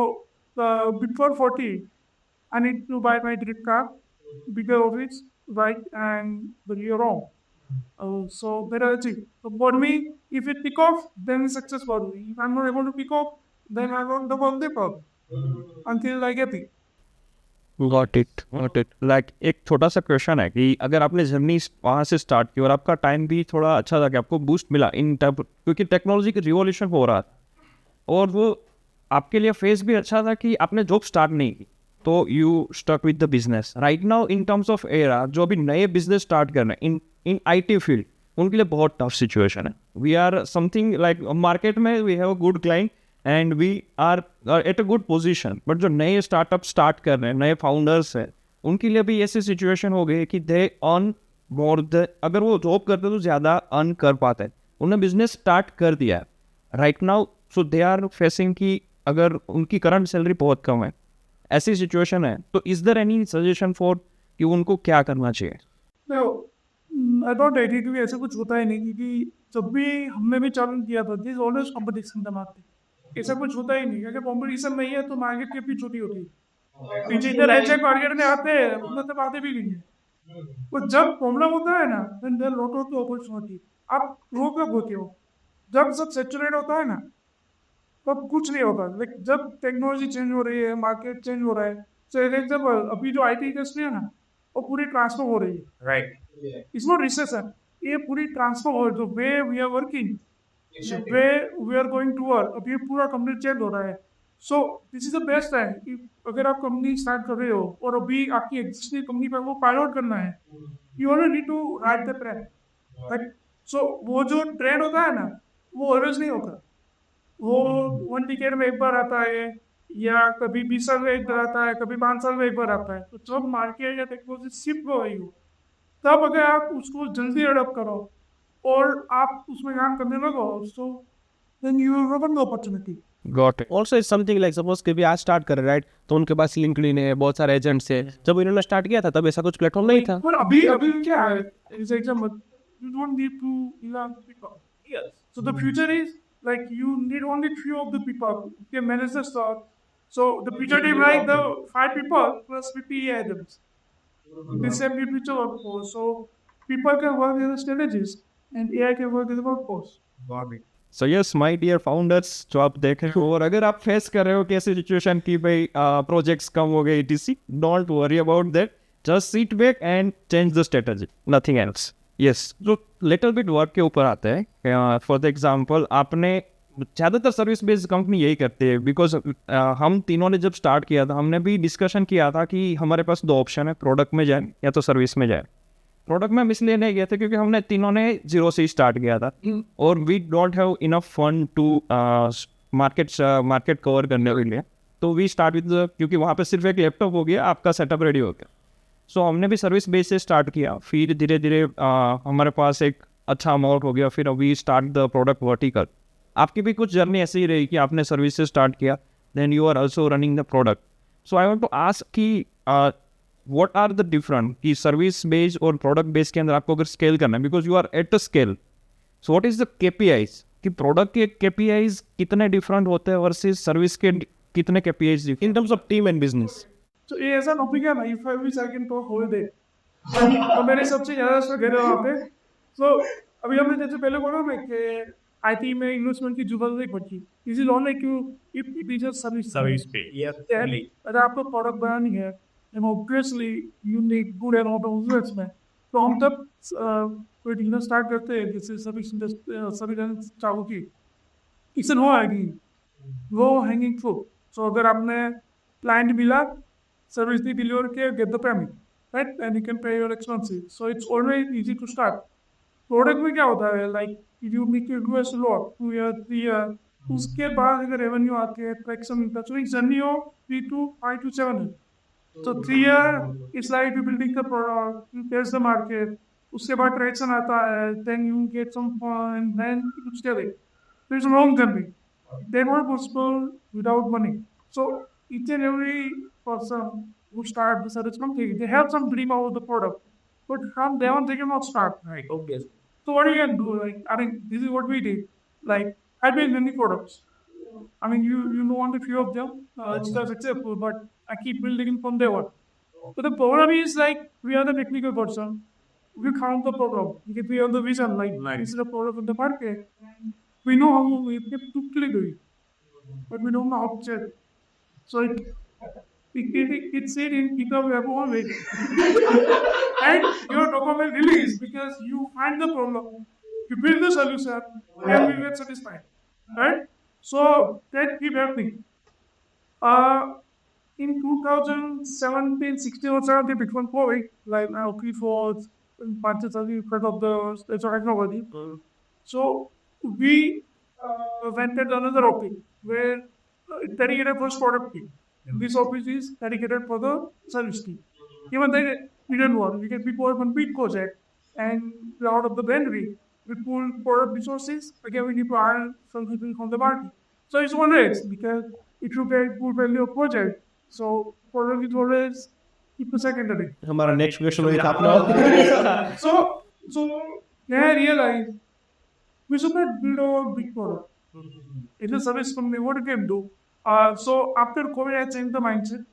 before 40, I need to buy my dream car, bigger office, right, and the year wrong. So that I achieve. So for me, if it pick off, then success for me. If I'm not able to pick off, then I won't double dip up until I get it. Got it. Like एक छोटा सा question है कि अगर आपने journey वहाँ से start की और आपका टाइम भी थोड़ा अच्छा था कि आपको बूस्ट मिला इन टाइप, क्योंकि टेक्नोलॉजी का रिवॉल्यूशन हो रहा था और वो आपके लिए फेस भी अच्छा था कि आपने जॉब स्टार्ट नहीं की, तो you stuck with the business. Right now in terms of era जो अभी नए बिजनेस स्टार्ट करना है इन IT फील्ड, उनके लिए बहुत टफ सिचुएशन है. We are something like market में we have a good client and we are at a good position, but जो नए स्टार्टअप स्टार्ट कर रहे हैं, नए फाउंडर्स हैं, उनके लिए भी ऐसी सिचुएशन हो गई कि दे अर्न मोर द, अगर वो जॉब करते तो ज़्यादा अर्न कर पाते हैं. उन्होंने बिजनेस स्टार्ट कर दिया है right now, so they are facing कि अगर उनकी करंट सैलरी बहुत कम है, ऐसी सिचुएशन है, तो is there any suggestion for कि उनको क्या करना चाहिए? आई डोंट एग्री कि ऐसा कुछ होता ही नहीं, क्योंकि जब भी हमने भी चालू किया था this always competition the market, ऐसा कुछ होता ही नहीं. अगर कंपटीशन नहीं है तो मार्केट की भी छोटी होती है. पीछे इधर ऐसे मार्केट में आते हैं मतलब आते भी नहीं है. तो जब प्रॉब्लम होता है ना then there lot of opportunity. आप ग्रो कब होते हो? जब सब सेचुरेट होता है ना तब कुछ नहीं होगा. लाइक जब टेक्नोलॉजी चेंज हो रही है, मार्केट चेंज हो रहा है. सो एग्जाम्पल अभी जो IT इंडस्ट्री है ना वो पूरी ट्रांसफर हो रही है. Right. इट्स नॉट रिसेशन, ये पूरी ट्रांसफर हो रही है. जो way we are working, way we are going to work, अब ये पूरा कंप्लीट चेंज हो रहा है. So this is the best time. अगर आप कंपनी स्टार्ट कर रहे हो और अभी आपकी एग्जिस्टिंग कंपनी पर वो पायलट करना है, you only need to ride the trend. So वो जो ट्रेंड होता है ना वो ऑलवेज नहीं होता. वो 1 डिकेड में एक बार आता है, या कभी 20 साल में एक बार आता है, कभी 5 साल में एक बार आता है. तो जब मार्केट या टेक्नोलॉजी शिफ्ट हो रही हो तब अगर आप उसको जल्दी अडॉप्ट करो और आप उसमें काम करने लगो, so then you will have an opportunity. Got it. Also is something like suppose कि भी आज स्टार्ट कर राइट, तो उनके पास लिंक्डइन है, बहुत सारे एजेंट्स है. जब इन्होंने स्टार्ट किया था तब ऐसा कुछ प्लेटफॉर्म नहीं था. पर अभी क्या है, is example you don't need to learn people. Yes, so the future is like you need only few of the people who can manage the stock. So the future is like the 5 people plus 50 agents. This is the future workforce. So people can work as a strategist and AI can work as a workforce. Got it. So yes my dear founders, जो आप देख रहे हो और अगर आप face कर रहे हो कैसी सिचुएशन की भाई प्रोजेक्ट्स कम हो गए etc, don't worry about that, just sit back and change the strategy, nothing else. Yes, जो लिटिल बिट वर्क के ऊपर आते हैं. फॉर द एग्जांपल आपने ज़्यादातर सर्विस बेस्ड कंपनी यही करते हैं, बिकॉज हम तीनों ने जब स्टार्ट किया था हमने भी डिस्कशन किया था कि हमारे पास 2 ऑप्शन है, प्रोडक्ट में जाए या तो सर्विस में जाए. प्रोडक्ट में हम इसलिए नहीं गए थे क्योंकि हमने तीनों ने 0 से स्टार्ट किया था और we don't have enough fund to market cover करने के लिए. तो वी स्टार्ट विद, क्योंकि वहाँ पे सिर्फ एक लैपटॉप हो गया, आपका सेटअप रेडी हो गया. सो हमने भी सर्विस बेस से स्टार्ट किया, फिर धीरे धीरे हमारे पास एक अच्छा अमाउंट हो गया, फिर we start the product vertical. आपकी भी कुछ जर्नी ऐसी ही रही कि आपने सर्विस से स्टार्ट किया, then you are also running the product. So I want to ask कि व्हाट आर द डिफरेंट कि सर्विस बेस्ड और प्रोडक्ट बेस्ड के अंदर आपको अगर स्केल करना है, because you are at a scale, so what is the KPIs कि प्रोडक्ट के केपीआईज कितने डिफरेंट होते हैं वर्सेस सर्विस के कितने KPIs In terms of team and business. तो ये ऐसा टॉपिक है ना, if I wish I can talk whole day. तो मेरे सबसे ज़्यादा स्ट्रगल है वहाँ पे। सो अभी हमने जैसे पहले बोला ना कि आईटी में इन्वेस्टमेंट की जरूरत पड़ती है। Is on like you if it is a service Service pay. Yes. अगर आपको प्रोडक्ट बनानी है and obviously you need good amount of investment. तो हम तब कोई बिजनेस स्टार्ट करते हैं जैसे सर्विस चालू की, इससे नो आएगी वो हैंगिंग फ्रूट। सो अगर आपने क्लाइंट मिला, service the deliver care, get the payment, right? And you can pay your expenses. So it's always easy to start. Product में क्या होता है, like you make your US law 2 year 3 year, उसके बाद अगर revenue आती है, traction मिलता है, so it's journey of 3 to 5 to 7 years. So 3 year it's like you building the product, you test the market, उसके बाद traction आता है, then you get some fund, then you scale it. So it's a long journey. They were possible without money. So each and every person who start the service company, they have some dream about the product, but from there on they cannot start. Right. Okay. So what you can do? Like, I mean, this is what we did. Like, I built many products. I mean, you know on a few of them. It's just successful, but I keep building from there on. But the problem is like we are the technical person. We count the problem. We have the vision. Like, Right. this is a problem in the market. We know how we have to click it, but we don't know how to check. So it's said in GitHub always. And your document release because you find the problem, you build the solution, and we get satisfied. Right? So that keep happening. In 2017, 16 or 17, between COVID, like now P4s, bunches of because of the technology. So we went at another office where dedicated for product team. This office is dedicated for the service team. Even they didn't want, we can people one big project and out of the boundary, we pull product resources, again we need to hire some people from the market. So it's one race because it will get good value of project. So product is always keep the secondary. हमारा next question वही था अपना. So then I realized we should not build a big product. In the service company, what you can do? So after COVID, I changed the mindset,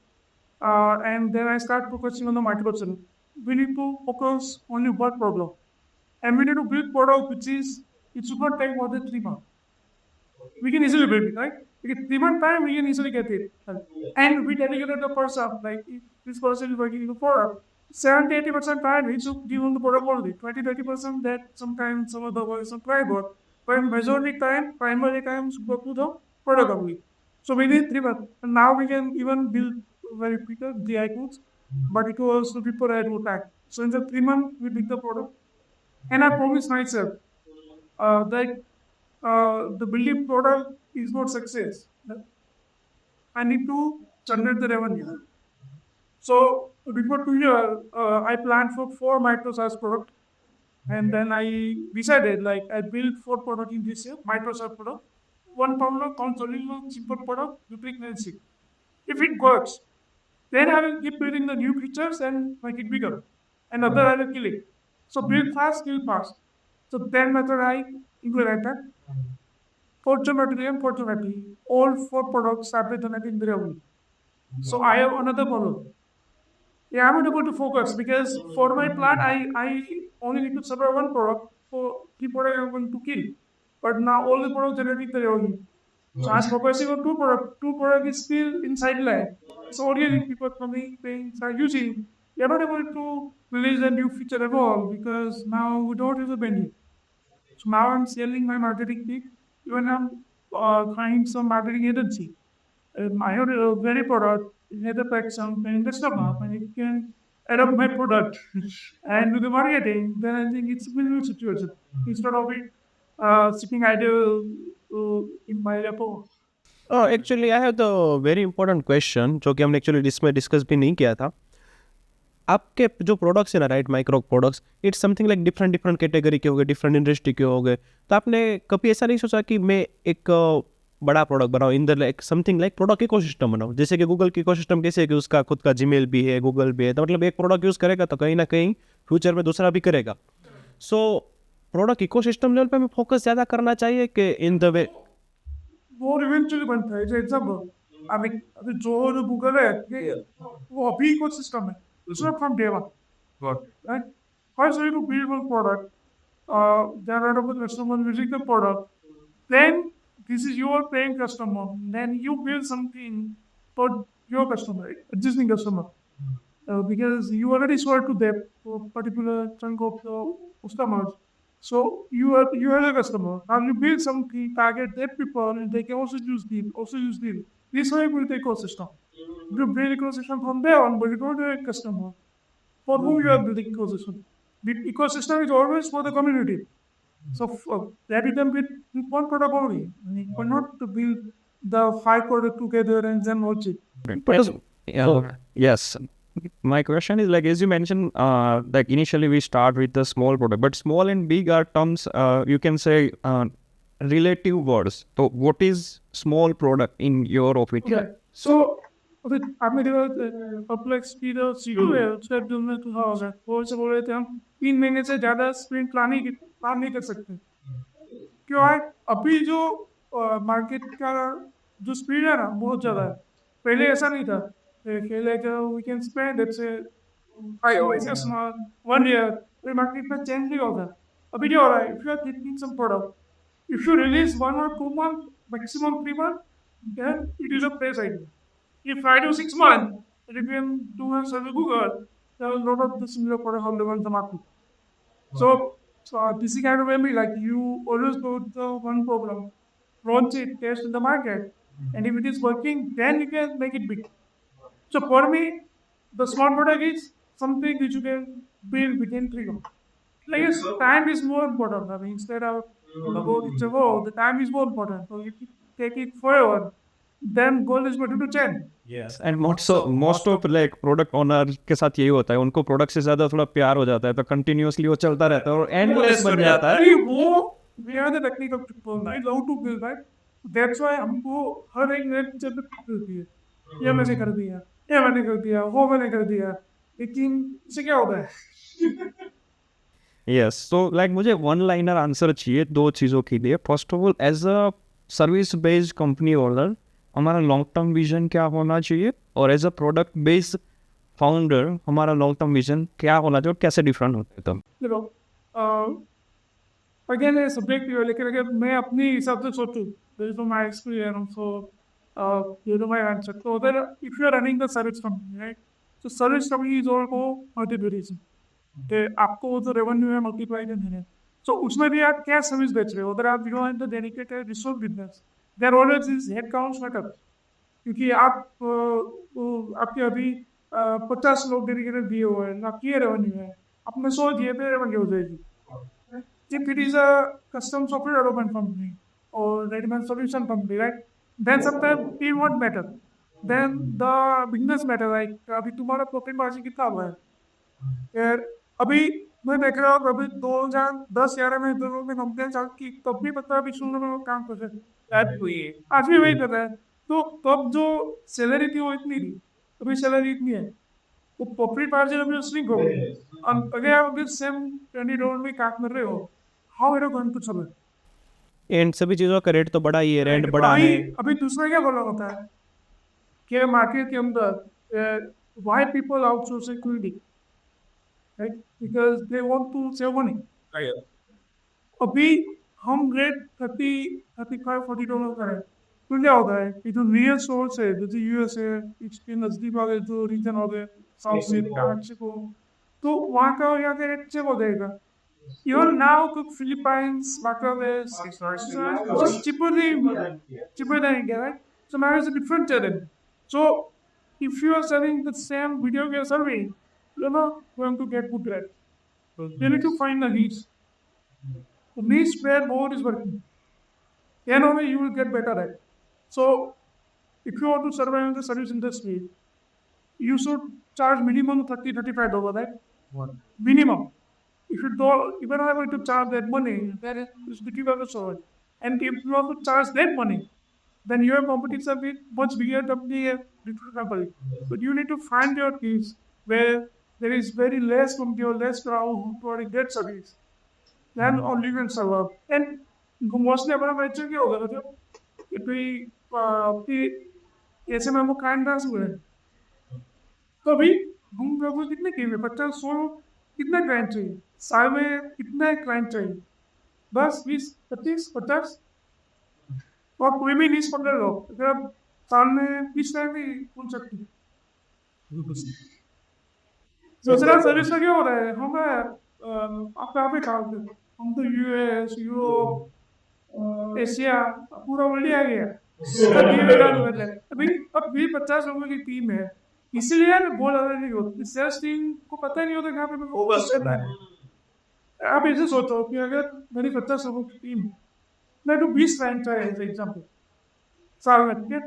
and then I start focusing on the microservice. We need to focus only one problem, and we need to build product which is it should not take more than 3 months. We can easily build it, right? Because 3 month time we can easily get it, and we dedicated the person. Like if this person is working in the product, 70-80% time we should give them the product only. 20-30% that sometimes some of the work is on tripod. But majority time, primary times go to the product only. So we need 3 months. And now we can even build very quicker GI codes, but it was the people had to attack. So in the 3 months we build the product. And I promise myself that the building product is not success. I need to generate the revenue. So before 2 years, I planned for 4 microservice products. And then I decided, like, I built 4 products in this year, Microsoft product. One problem, controlling simple product, duplicacy. If it works, then I will keep building the new features and make it bigger. Another I will kill it. So build fast, kill fast. So then method I implement that. Fortunately, all 4 products are written in the revenue. So I have another problem. Yeah, I'm not able to focus because for my plan, I only need to survive one product for the product I want to kill. But now all the products generating the revenue. So I'm focusing on 2 products. 2 products is still inside line. So already people coming, paying, are using. We are not able to release a new feature at all because now we don't have the bandwidth. So now I'm selling my marketing team. Even I'm trying some marketing agency. I have a very product, had a pack something, the stuff up, and it can add up my product and do the marketing. Then I think it's a win-win situation instead of it sitting idle in my repo. Actually I have the very important question जो कि हमने actually इसमें discuss भी नहीं किया था. आपके जो प्रोडक्ट्स है ना, right, micro products, it's something like different category के हो गए, डिफरेंट इंडस्ट्री के हो गए. तो आपने कभी ऐसा नहीं सोचा कि मैं एक बड़ा प्रोडक्ट बनाओ in the like something like product ecosystem बनाओ, जैसे कि गूगल की इकोसिस्टम कैसे है कि उसका खुद का जीमेल भी है, गूगल भी है, तो मतलब एक प्रोडक्ट यूज़ करेगा तो कहीं ना कहीं फ्यूचर में दूसरा भी करेगा। सो प्रोडक्ट इकोसिस्टम लेवल पे हमें फोकस ज़्यादा करना चाहिए कि इन द वे। वो इवेंचुअली बनता है। जैसे एग्जाम्पल अभी अभी जो गूगल है वो अभी इकोसिस्टम है, it's not from day one, Got it. right? First, you need to build one product. Then, out of the customer using the product, then this is your paying customer. Then you build something for your customer, existing customer, because you already sold to them for particular chunk of the customers. So you are a customer. Now you build something target their people, and they can also use this. This way, build the ecosystem. You build ecosystem from there on, but you go to a customer for whom you are building ecosystem. The ecosystem is always for the community. So that you can build with one product only. You cannot to build the 5 product together and then watch it. Yes. My question is like, as you mentioned, like initially we start with the small product, but small and big are terms, you can say, relative words. So what is small product in your opinion? Okay. So आपने देखा complex की जो CQ है उसका business to house है, वो से बोल रहे थे हम 3 महीने से ज़्यादा स्प्रिंट प्लान नहीं कर सकते। क्यों है? अभी जो मार्केट का जो स्पीड है ना बहुत ज़्यादा है। पहले ऐसा नहीं था। पहले we can spend let's say 1 year, फिर मार्केट में चेंज नहीं होगा। अभी क्या हो रहा है? If you are thinking some product, if you release 1 or 2 months, maximum 3 months, then it is a place idea. If I do 6 months, if you can do a search with Google, there are a lot of the similar products available in the market. So this is kind of memory, like you always go to the one problem, launch it, test in the market, and if it is working, then you can make it big. So for me, the small product is something which you can build within 3 months. Like yes, time is more important. I mean, instead of the goal, the time is more important. So if you take it forever, then goal is better to change. And most of like product owner के साथ यही होता है, उनको product से ज्यादा थोड़ा प्यार हो जाता है, तो कंटिन्यूअसली वो चलता रहता है और एंडलेस बन जाता है। We are the technical people. I love to build, right? That's why हमको हर एक नई चीज़ मिलती है। ये मैंने कर दिया, ये मैंने कर दिया, वो मैंने कर दिया। लेकिन इससे क्या होता है? यस, सो लाइक मुझे वन लाइनर आंसर चाहिए दो चीज़ों के लिए। First of all, as a service based company owner हमारा लॉन्ग टर्म विजन क्या होना चाहिए, और as a product based founder हमारा लॉन्ग टर्म विजन क्या होना चाहिए और कैसे डिफरेंट होता है तब? देखो, अगेन ये सब्जेक्टिव है, लेकिन अगर मैं अपनी हिसाब से सोचूं, based on my experience, so you know my answer. तो अगर if you are running the service company, right, तो सर्विस कंपनी इज ऑल को मल्टीप्लिकेशन, कि आपको वो जो रेवेन्यू है मल्टीप्लाई करना है। सो उसमें भी आप क्या सर्विस बेच रहे हो? अगर आप you are the dedicated resource business, there always is head count matter, क्योंकि आप आपके अभी 50 लोग डेडिकेटेड दिए हुए हैं, आपकी ये रेवेन्यू है, आपने 100 दिए थे, रेवेन्यू हो जाएगी। If it is a custom software development company or ready-made solution company, right? Then sometimes it won't matter. Then the business matter, like अभी तुम्हारा प्रॉफिट मार्जिन कितना हुआ है? यार अभी मैं देख रहा हूँ, अभी 2010-11 में दोनों में कंपनियां चल की, तब भी पता अभी शुरू में काम कर रहे हैं, आज भी वही कर रहा है। तो तब जो सैलरी थी वो इतनी थी, अभी सैलरी इतनी है, वो प्रॉफिट मार्जिन अभी श्रिंक हो गई। अगर आप अभी सेम $20 में काम कर रहे हो, how are you going to survive? And सभी चीज़ों का रेट तो बड़ा ही है, रेंट बड़ा है। अभी दूसरा क्या बोला होता है कि मार्केट के अंदर why people outsourcing quickly, right, because they want to save money. अभी हम रेट $30-35-40 का है, तो क्या होता है कि जो रियल सोर्स है, जैसे यूएस है, इसके नजदीक वाले जो रीजन हो गए, साउथ से मैक्सिको, तो वहाँ का यहाँ का रेट चेक हो जाएगा। Even now, cook Philippines, Bangladesh, just cheaper than India, right? So now it's a different challenge. So if you are selling the same video we are serving, you're not going to get good rate. You need to find the niche. The niche where more is working. Then only you will get better at. So if you want to survive in the service industry, you should charge minimum $30-35, right? Minimum. If you don't even able to charge that money, that is difficult to solve. And if you want to charge that money, then your competition with much bigger company and different company. But you need to find your niche where there is very less company or less crowd who provide great service. Then only you can survive. And mostly अपना बच्चों क्या होगा मतलब कि कि ऐसे में हम काइंड डांस हुए तो अभी हम लोगों को कितने गेम है 50-100 कितना क्लाइंट चाहिए साल में कितना क्लाइंट चाहिए 10 20 25 50 और कोई भी नहीं पकड़ लो अगर आप साल में 20 लाख भी पूछ सकते दूसरा सर्विस का क्या हो रहा है हम आप कहाँ पे काम करते हम तो यूएस यूरोप एशिया पूरा वर्ल्ड आ गया अभी अब भी 50 लोगों की टीम है इसीलिए मैं बोल रहा नहीं होती सेल्स टीम को पता नहीं होता कहाँ पे फोकस करना है आप ऐसे सोचो कि अगर मेरी 50 लोगों की टीम मैं तो 20 क्लाइंट है एज एग्जाम्पल साल में ठीक है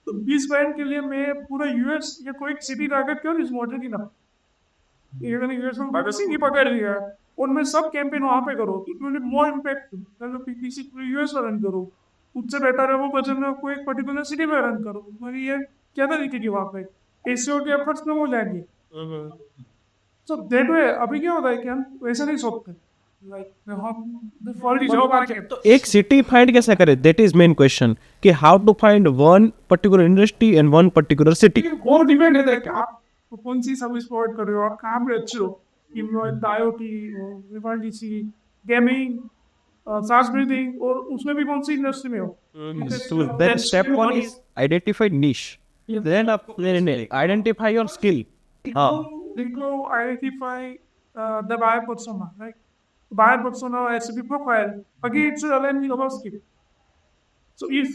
तो 20 क्लाइंट के लिए मैं पूरा यूएस या कोई सिटी टारगेट क्यों इस मॉडल की ना मैंने यूएस में बाकी नहीं पकड़ लिया उनमें सब कैंपेन वहाँ पे करो it will be more impact PPC पूरे यूएस में रन करो उससे बेटर है वो बजट में कोई एक पर्टिकुलर सिटी में रन करो मेरी ये क्या तरीके की वहाँ पे एसईओ के एफर्ट्स में हो जाएंगे सो दैट वे अभी क्या होता है कि हम वैसे नहीं सोचते तो एक सिटी फाइंड कैसे करें दैट इज मेन क्वेश्चन कि how to find one particular industry and one particular city वो डिपेंड है कि आप कौन सी सर्विस प्रोवाइड कर रहे हो आप कहाँ पे अच्छे हो IoT विवाल्डीसी गेमिंग सांस ब्रीथिंग और उसमें भी कौन सी इंडस्ट्री में हो So then step one is identify niche. Then identify your skill. Then identify the buyer persona, right? Buyer persona has to be profile. Again, it's aligned with our skill. So if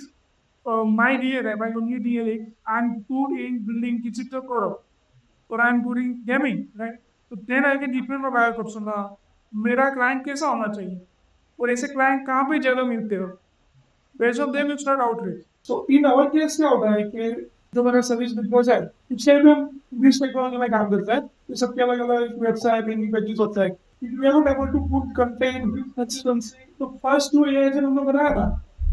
my DLA, my only DLA, I'm good in building digital product, or I'm good in gaming, right? So then I can define my buyer persona. मेरा client कैसा होना चाहिए? और ऐसे client कहाँ पे ज़्यादा मिलते हो? Based on them, you start outreach. So in our case क्या होता है कि जो मेरा सर्विस बिजनेस है इससे भी हम 20 टेक्नोलॉजी में काम करते हैं ये सबके अलग अलग वेबसाइट एंड पैकेज होता है we are not able to put content तो फर्स्ट टू एआई जो हम लोग बनाया था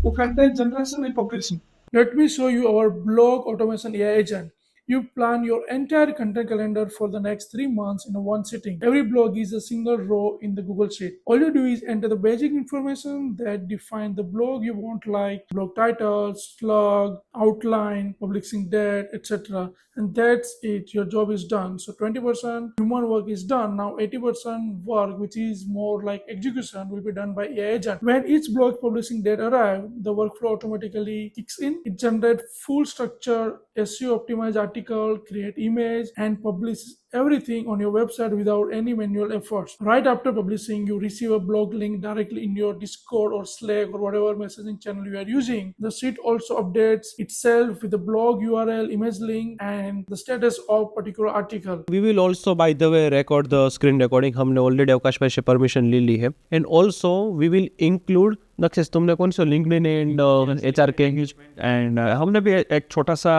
वो content generation and publishing let me show you our blog automation AI agent You plan your entire content calendar for the next 3 months in one sitting. Every blog is a single row in the Google Sheet. All you do is enter the basic information that define the blog you want, like blog title, slug, outline, publishing date, etc. And that's it. Your job is done. So 20% human work is done. Now 80% work, which is more like execution, will be done by AI agent. When each blog publishing date arrives, the workflow automatically kicks in. It generates full structure, SEO optimized article, create image and publish everything on your website without any manual efforts. Right after publishing, you receive a blog link directly in your Discord or Slack or whatever messaging channel you are using. The sheet also updates itself with the blog URL, image link and the status of particular article. We will also by the way record the screen recording. हमने already Avkash भाई से permission ले ली है and also we will include नक्शेस तुमने कौन सा लिंक्डइन एंड HR के एंड हमने भी एक छोटा सा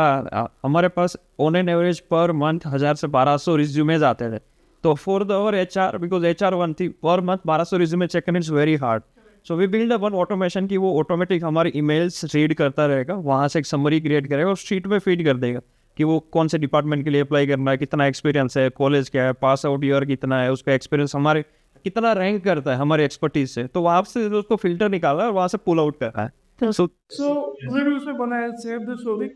हमारे पास on an average per month 1000 से 1200 रिज्यूमेज आते थे तो for the our HR because HR one थी पर मंथ 1200 रिज्यूमे चेक करना it's very hard so we build one automation की वो ऑटोमेटिक हमारे ईमेल्स रीड करता रहेगा वहाँ से एक समरी क्रिएट करेगा और शीट में फीड कर देगा कि वो कौन से डिपार्टमेंट के लिए अप्लाई करना है कितना एक्सपीरियंस है कॉलेज क्या है पास आउट ईयर कितना है उसका एक्सपीरियंस हमारे कितना रैंक करता है हमारे एक्सपर्टीज से तो वहाँ से उसको फिल्टर निकाला है और वहाँ से पुल आउट कर रहा है So हमने भी उसमें बनाया सेव द स्टोरी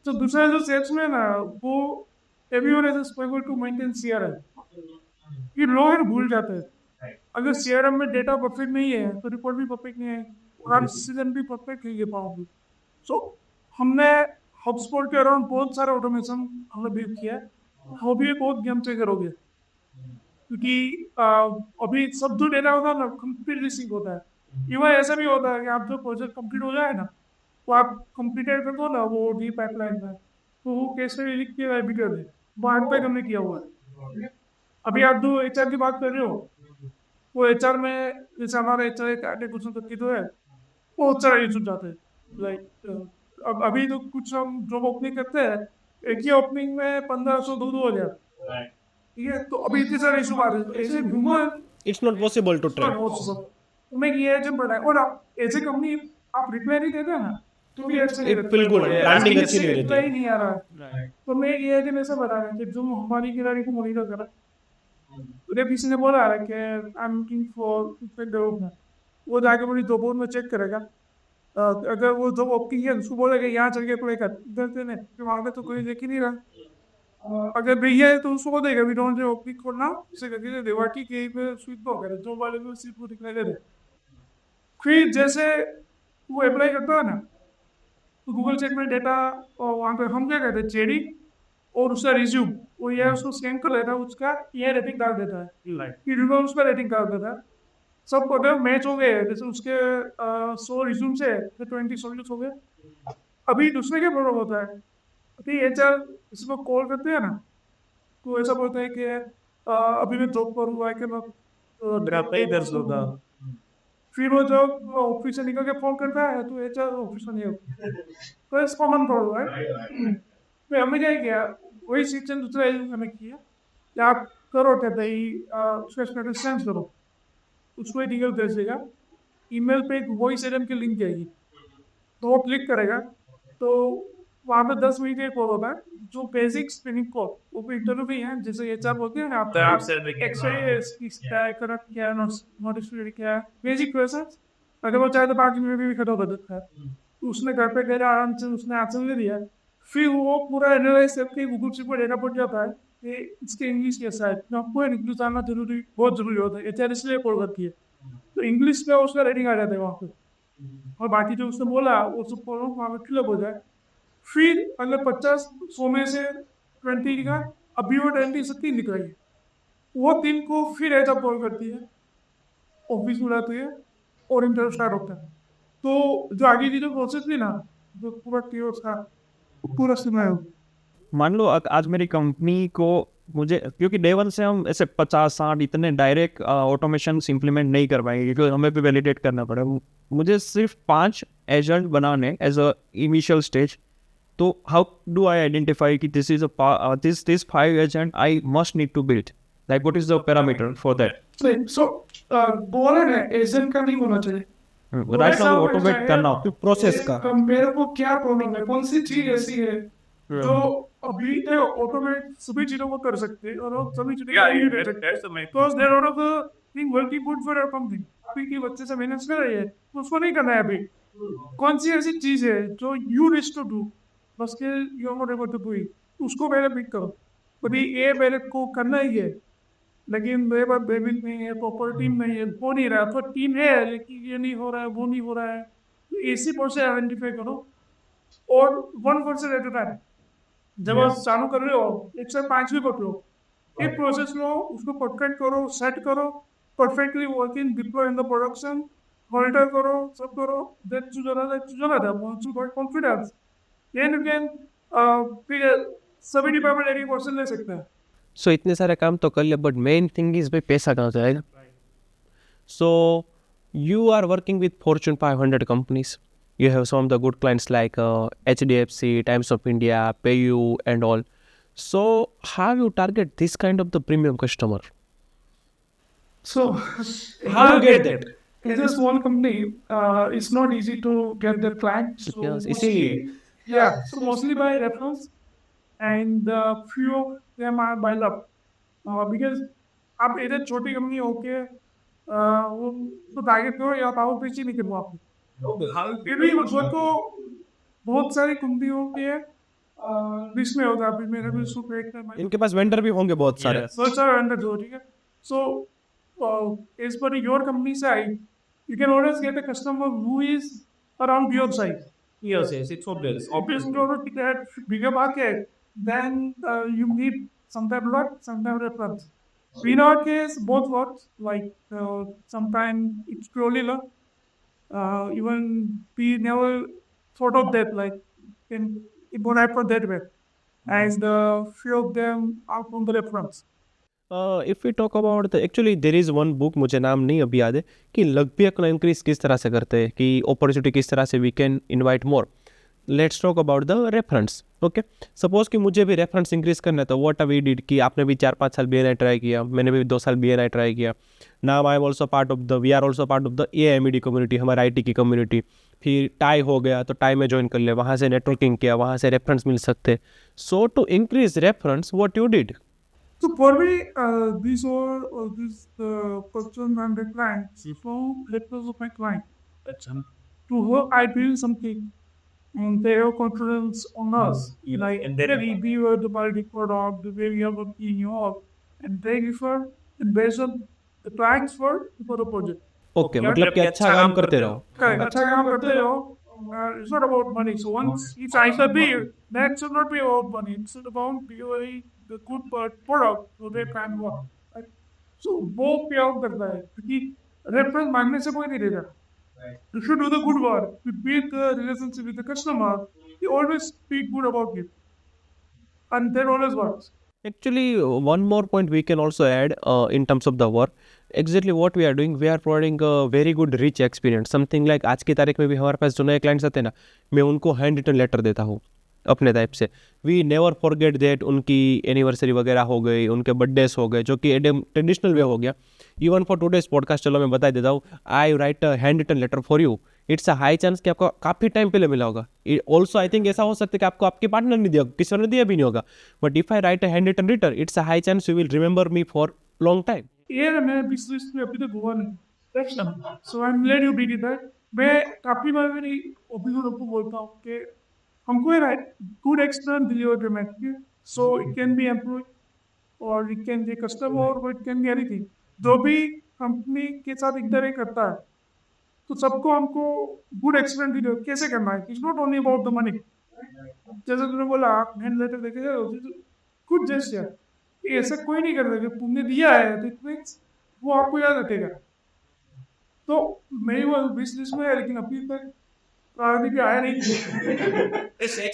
तो दूसरा जो सेल्स में ना वो everyone has struggle to maintain CRM ये लोग हैं भूल जाते हैं अगर CRM में डेटा परफेक्ट नहीं है तो रिपोर्ट भी परफेक्ट नहीं है और आप डिसीजन भी परफेक्ट नहीं ले पाओगे सो हमने HubSpot के अराउंड बहुत सारा ऑटोमेशन हमने बिल्ड किया है वो भी बहुत गेम चेंजर हो गया क्योंकि अभी सब जो डेटा होता है ना कंप्लीटली सिंक होता है इवन ऐसा भी होता है कि आप जो प्रोजेक्ट कंप्लीट हो जाए ना तो आप कंप्लीटेड कर दो ना वो डी पाइपलाइन में तो वो कैसे लिख के भी कर दे वो आप पे हमने किया हुआ है अभी आप जो HR की बात कर रहे हो वो HR में जैसे हमारा HR एक क्वेश्चन तक की तो है वो बहुत सारा इशू जाते हैं लाइक अब अभी तो कुछ हम जॉब ओपनिंग करते हैं एक ही ओपनिंग में 1500 2000 ठीक है तो अभी इतने सारे इशू आ रहे हैं ऐसे human it's not possible to track मैं ये जब बढ़ाए और आप ऐसे कंपनी आप रिपेयर ही देते हैं ना तो भी अच्छा नहीं लगता। बिल्कुल, branding अच्छी नहीं रहती। ही नहीं आ रहा है। तो मैं ये दिन ऐसा बता रहा कि जो हमारी खिलाड़ी को मॉनिटर करा, उन्हें किसी ने बोला है कि I am looking for development, वो जाके पूरी दोपहर में चेक करेगा। अगर वो जॉब आपकी है उसको बोलेगा यहाँ चल के अप्लाई कर, इधर से नहीं, फिर वहाँ पे तो कोई देख ही नहीं रहा। अगर भैया है तो उसको बोलेगा we don't opening for now, उसे करके दे देगा कि कहीं पे स्विच हो गया, जॉब वाले को सिर्फ वो दिखने दे दे। फिर जैसे वो अप्लाई करता है ना, तो गूगल चेक में डेटा, और वहाँ पे हम क्या कहते हैं जेडी, और उसका रिज्यूम, वो ये उसको स्कैन कर लेता है, उसका ये रेटिंग डाल देता है, फिर वो उसका रेटिंग डाल देता है। सब अगर मैच हो गए, जैसे उसके 100 रिज्यूम से 20 सॉल्यूट हो गए। अभी दूसरे क्या प्रॉब्लम होता है, अभी एचआर इसको कॉल करते हैं ना, तो ऐसा बोलता है कि अभी मैं जॉब पर हूँ, आई कैन ड्राफ्ट ही दर्ज होगा। फिर वो जब ऑफिस से निकल के फोन करता है तो एचआर ऑफिस में नहीं होता, तो इस कॉमन प्रॉब्लम है। फिर हमने क्या किया, वही सिस्टम दूसरा यूज हमें किया कि आप करो कहते ही उसका स्टेटस सेंड करो, उसको एक ईमेल भेज देगा, ईमेल पे एक वॉइस एडम की लिंक आएगी, तो वो क्लिक करेगा, तो वहाँ पे 10 मिनट एक कॉल होता है, जो बेसिक स्क्रीनिंग कॉल, वो भी इंटरव्यू भी है, जैसे एचआर बोलते हैं ना आप एक्सरे करंट क्या नोटिस पीरियड क्या है, बेसिक क्वेश्चंस। अगर वो चाहे तो बाकी में भी खड़ा कर देता है। तो उसने घर पे गए आराम से, उसने आंसर दे दिया, फिर वो पूरा एनालाइज करके गूगल से डेटा पड़ जाता है कि इसके इंग्लिश कैसा है, तो आपको इंग्लिश जानना जरूरी, बहुत जरूरी होता है, एचआर इसलिए कॉल करती है। तो इंग्लिश में उसका रेटिंग आ जाता है वहाँ पे, और बाकी जो उसने बोला वो सब प्रॉब्लम वहाँ पे क्लियर हो जाए। फिर अगर 50 100 में से 20 का, अभी वो 20 से 3 निकल गई, वो 3 को फिर एज अप कॉल करती है, ऑफिस बुलाती है, और इंटरव्यू स्टार्ट होता है। तो जो आगे की जो प्रोसेस थी ना, जो पूरा क्लियर था, पूरा सुनाया। मान लो आज मेरी कंपनी को, मुझे क्योंकि डे वन से हम ऐसे 50-60 इतने डायरेक्ट ऑटोमेशन इम्प्लीमेंट नहीं कर पाएंगे, क्योंकि हमें भी वैलिडेट करना पड़ेगा। मुझे सिर्फ 5 एजेंट बनाने एज अ इनिशियल स्टेज, तो हाउ डू आई आइडेंटिफाई कि this is this 5 agent I must need to build, like what is the parameter for that? So बोला ना, एजेंट का नहीं होना चाहिए, राइट नाउ ऑटोमेट करना प्रोसेस का। मेरे को क्या प्रॉब्लम है, कौन सी चीज ऐसी है जो अभी ऑटोमेट सभी चीजों को कर सकते हैं, और वो सभी चीजें because there are of thing working good for your company. अभी की बच्चे से मेहनत कर रही है, तो उसको नहीं करना है। अभी कौन सी ऐसी चीज है जो यू विश टू डू, बस के you are not able to do it, उसको पहले पिक करो। अभी ये मेरे को करना ही है, लेकिन मेरे पास बेबिल नहीं है, प्रॉपर टीम नहीं है, हो नहीं रहा, तो टीम है लेकिन ये नहीं हो रहा है, वो नहीं हो रहा है। तो इसी पर से आइडेंटिफाई करो, और 1% एट अ टाइम। जब आप चालू कर रहे हो, 1 से 5 भी पकड़ो, एक प्रोसेस लो, उसको परफेक्ट करो, सेट करो, perfectly working, deploy in the production, monitor करो, सब करो, दैट चुना था once you got confidence, then you can फिर सभी डिपार्टमेंट 80% ले सकते हैं। सो इतने सारे काम तो कर लिया, बट मेन थिंग इज भाई पैसा कहाँ से आएगा? So you are working with Fortune 500 companies. You have some of the good clients like HDFC, Times of India, PayU and all. So how you target this kind of the premium customer? So How you get that? as a small company, it's not easy to get their clients. So Yes, इसीलिए yeah, so mostly by reference, and few of them are by luck. Because आप इधर छोटी company होके वो तो target करो या power पीछे नहीं करो आप, फिर भी उसको बहुत सारी कंपनियों के लिस्ट में होगा। अभी मेरा भी सुपर एक इनके पास वेंडर भी होंगे बहुत सारे। बहुत सारे वेंडर हो, ठीक है। सो as per your company size, you can always get a customer who is around your size. Yes, it's obvious. Obviously, in order to get bigger market, then you need sometimes luck, sometimes reference. In our case, both works. Like sometimes it's purely luck. Even we never thought of that. Like it won't happen that way. As the few of them are from the reference. If we talk about the actually there is one book, मुझे नाम नहीं अभी याद है, कि luck भी अपना increase किस तरह से करते हैं, कि अपॉर्चुनिटी किस तरह से we can invite more. Let's talk about the reference. Okay, suppose कि मुझे भी रेफरेंस इंक्रीज करना है, तो व्हाट वी डिड कि आपने भी 4-5 साल BNI ट्राई किया, मैंने भी 2 साल BNI ट्राई किया. Now I am also part of the we are also part of the AIMD community, हमारे IT की कम्युनिटी. फिर टाई हो गया तो टाई में ज्वाइन कर लिया, वहाँ से नेटवर्किंग किया, वहाँ से रेफरेंस मिल सकते. So to increase reference what you did? So for me, these are this person and the clients from letters of my client. To her, I build something, and they have confidence on us. Like And then- we were the quality product, the way we are working out, and they refer and based on the client's word for the project. Okay, मतलब कि अच्छा काम करते रहो. Correct. अच्छा काम करते रहो. It's not about money. So once it's either deal, that should not be about money. It's about delivering the good product so they can work. Right? So वो पे आउट करता है क्योंकि रेफरेंस मांगने से कोई नहीं देता. You should do the good work. To build the relationship with the customer, you always speak good about it, and that always works. Actually, one more point we can also add in terms of the work. Exactly what we are doing, we are providing a very good rich experience. Something like आज की तारीख में भी हमारे पास जो नए clients आते हैं ना, मैं उनको हैंड रिटन लेटर देता हूँ अपने टाइप से. We never forget that. उनकी एनिवर्सरी वगैरह हो गई, उनके बर्थडेज हो गए, जो कि ट्रेडिशनल वे हो गया. इवन फॉर टुडेज पॉडकास्ट, चलो मैं बता देता हूँ, I write a hand written letter for you. It's a high chance कि आपको काफ़ी टाइम पहले मिला होगा. ऑल्सो आई थिंक ऐसा हो सकता है कि आपको आपके पार्टनर ने दिया, किसी ने दिया भी नहीं होगा. But if I write a hand written letter, it's a high chance you will remember me for long time. ये ना मैं बिजनेस में अभी तक हुआ नहीं. That's not. So I'm glad you did that. मैं काफी बार मेरी ओपिनियन आपको बोलता हूँ कि हमको ये गुड एक्सटर्नल डिलीवर करना चाहिए. So it can be employee or it can be customer or it can be anything. जो भी कंपनी के साथ इंटरेक्ट करता है तो सबको हमको गुड एक्सपीरियंस डिलीवर कैसे करना है. It's not only about the money. जैसे तुमने बोला आप हैंड लेटर देखे गुड जेस्चर. ऐसा कोई नहीं कर सकता. तुमने दिया है तो इट मीन्स वो आपको याद रखेगा. तो मेरी वो बिजनेस में है लेकिन अभी तक प्रायोरिटी पे आया नहीं.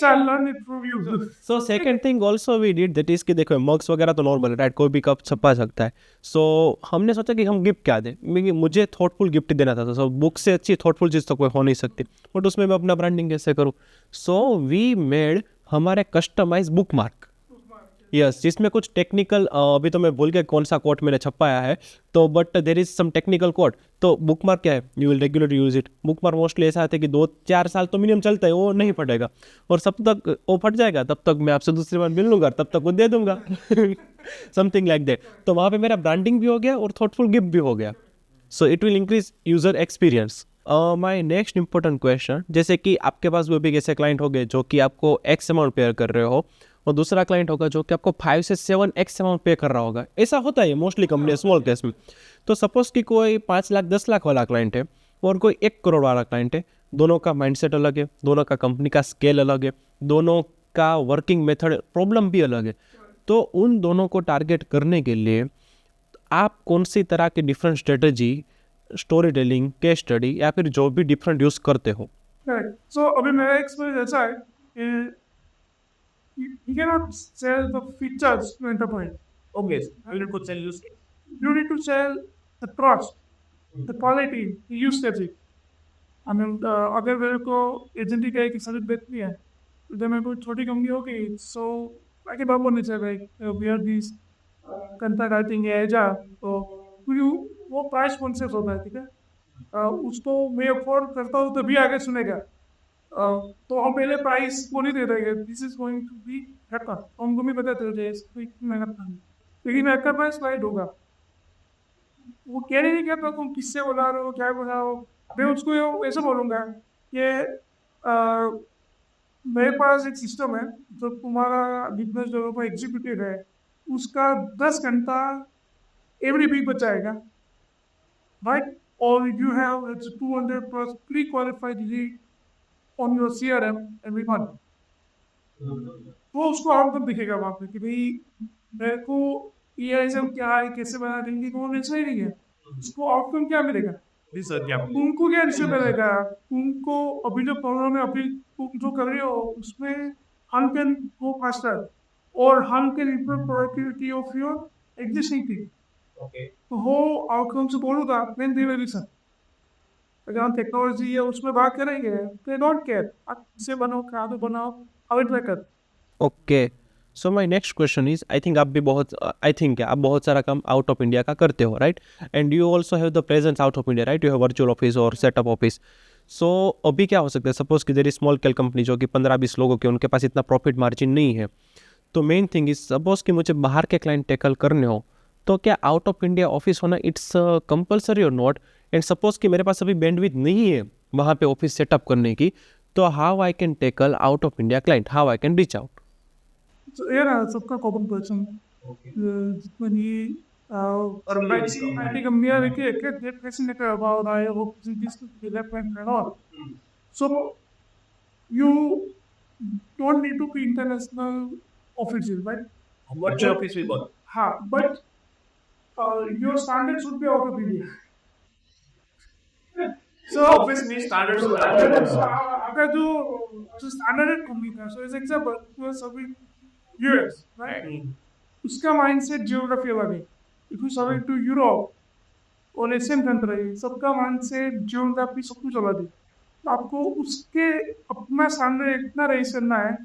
I'll learn it from you. So second thing also we did that is कि देखो मग्स वगैरह तो नॉर्मल है, राइट, कोई भी कप छपा सकता है. सो हमने सोचा कि हम गिफ्ट क्या दें. मुझे थॉटफुल गिफ्ट देना था. सो बुक से अच्छी थॉटफुल चीज़ तो कोई हो नहीं सकती, बट उसमें मैं अपना ब्रांडिंग कैसे करूँ. सो वी मेड हमारे कस्टमाइज बुक मार्क. यस, जिसमें कुछ टेक्निकल, अभी तो मैं भूल गया कौन सा कोट मैंने छपाया है, तो but there is some technical quote. तो बुक मार्क क्या है, you will regularly use it. Bookmark mostly ऐसा आता है कि 2-4 साल तो मिनिमम चलता है, वो नहीं फटेगा. और सब तक वो फट जाएगा, तब तक मैं आपसे दूसरी बार मिल लूँगा, तब तक वो दे दूंगा. Something like that. तो वहाँ पे मेरा ब्रांडिंग भी हो गया और थॉटफुल गिफ्ट भी हो गया. So it will increase user experience. My next important question, जैसे कि आपके पास वो भी ऐसे क्लाइंट हो गए जो कि आपको एक्स अमाउंट पेयर कर रहे हो, और दूसरा क्लाइंट होगा जो कि आपको 5 से 7x अमाउंट पे कर रहा होगा. ऐसा होता है मोस्टली कंपनी स्मॉल केस में. तो सपोज कि कोई 5 लाख 10 लाख वाला क्लाइंट है और कोई 1 करोड़ वाला क्लाइंट है. दोनों का माइंडसेट अलग है, दोनों का कंपनी का स्केल अलग है, दोनों का वर्किंग मेथड प्रॉब्लम भी अलग है. तो उन दोनों को टारगेट करने के लिए आप कौन सी तरह की different strategy, story telling, case study या फिर जो भी डिफरेंट यूज़ करते हो? Correct. So अभी मेरा एक्सपीरियंस ऐसा है कि you cannot sell the features to enterprise. Okay, I will put sell use. You need to sell the trust, the quality, the usage. I mean, अगर मेरे को एजेंटी का एक सर्विस बेचनी है, तो जब मेरे को छोटी कंपनी होगी, so आगे बात बोलनी चाहिए भाई, we are these कंता राइटिंग है जा, तो क्योंकि वो प्राइस कॉन्सेप्ट होता है, ठीक है. उसको मैं अफोर्ड करता हूँ तभी आगे सुनेगा. तो हम पहले प्राइस को नहीं दे देंगे. This is going to be घटना. हमको भी पता चल मेहनत करनी, लेकिन आपका प्राइस स्लाइड होगा. वो कह नहीं कहता तुम किससे बोला रहे हो, क्या बोला हो. मैं उसको ऐसा बोलूँगा कि मेरे पास एक सिस्टम है, जो तुम्हारा बिजनेस डेवलपर एग्जीक्यूटिव है उसका 10 घंटा एवरी वीक बचाएगा, राइट. और you have 200 plus pre-qualified lead on your CRM every month. तो उसको आउटकम दिखेगा वहाँ पे कि भाई मेरे को ये सब क्या है, कैसे बना देंगे, वो वैसा ही नहीं है. उसको आउटकम क्या मिलेगा, Research, yeah. तुमको क्या रिश्ते मिलेगा. तुमको अभी जो प्रॉब्लम है, अभी तुम जो कर रहे हो उसमें हम कैन गो फास्टर और हम can improve productivity of your existing team. Okay. तो वो आउटकम से बोलूँगा then they will listen. अगर हम टेक्नोलॉजी है उसमें बात करेंगे, दे डोंट केयर आप किससे बनाओ, कहाँ पे बनाओ, अब इतना कर। Okay, so my next question is, I think आप भी बहुत, आई थिंक आप बहुत सारा काम आउट ऑफ इंडिया का करते हो, right? And you also have the presence out of India, right? You have virtual office और सेटअप ऑफिस। सो अभी क्या हो सकता है, सपोज कि there is small scale company जो कि 15-20 लोगों के, उनके पास इतना प्रॉफिट मार्जिन नहीं है। तो मेन थिंग इज, सपोज कि मुझे बाहर के क्लाइंट टैकल करने हो, तो क्या आउट ऑफ इंडिया ऑफिस होना इट्स कंपलसरी और नॉट? एंड सपोज कि मेरे पास अभी बैंडविड्थ नहीं है वहाँ पे ऑफिस सेटअप करने की, तो how I can tackle out of India client, how I can reach out? So, yeah, सबका कॉमन पर्सन जितनी और IT कंपनियां देखिए एक fascinated about I opportunities to development and all. So you don't need to be international official, right? Virtual office we got. हाँ, but your standards should be out of India. So Office में standards अगर जो standard company था, so as example, was अभी US, right? उसका mindset geography अलग है। If you survey to Europe और एशियन कंट्री, सबका माइंडसेट जियोग्राफी सब कुछ अलग है। तो आपको उसके अपना सामने इतना रेस करना है,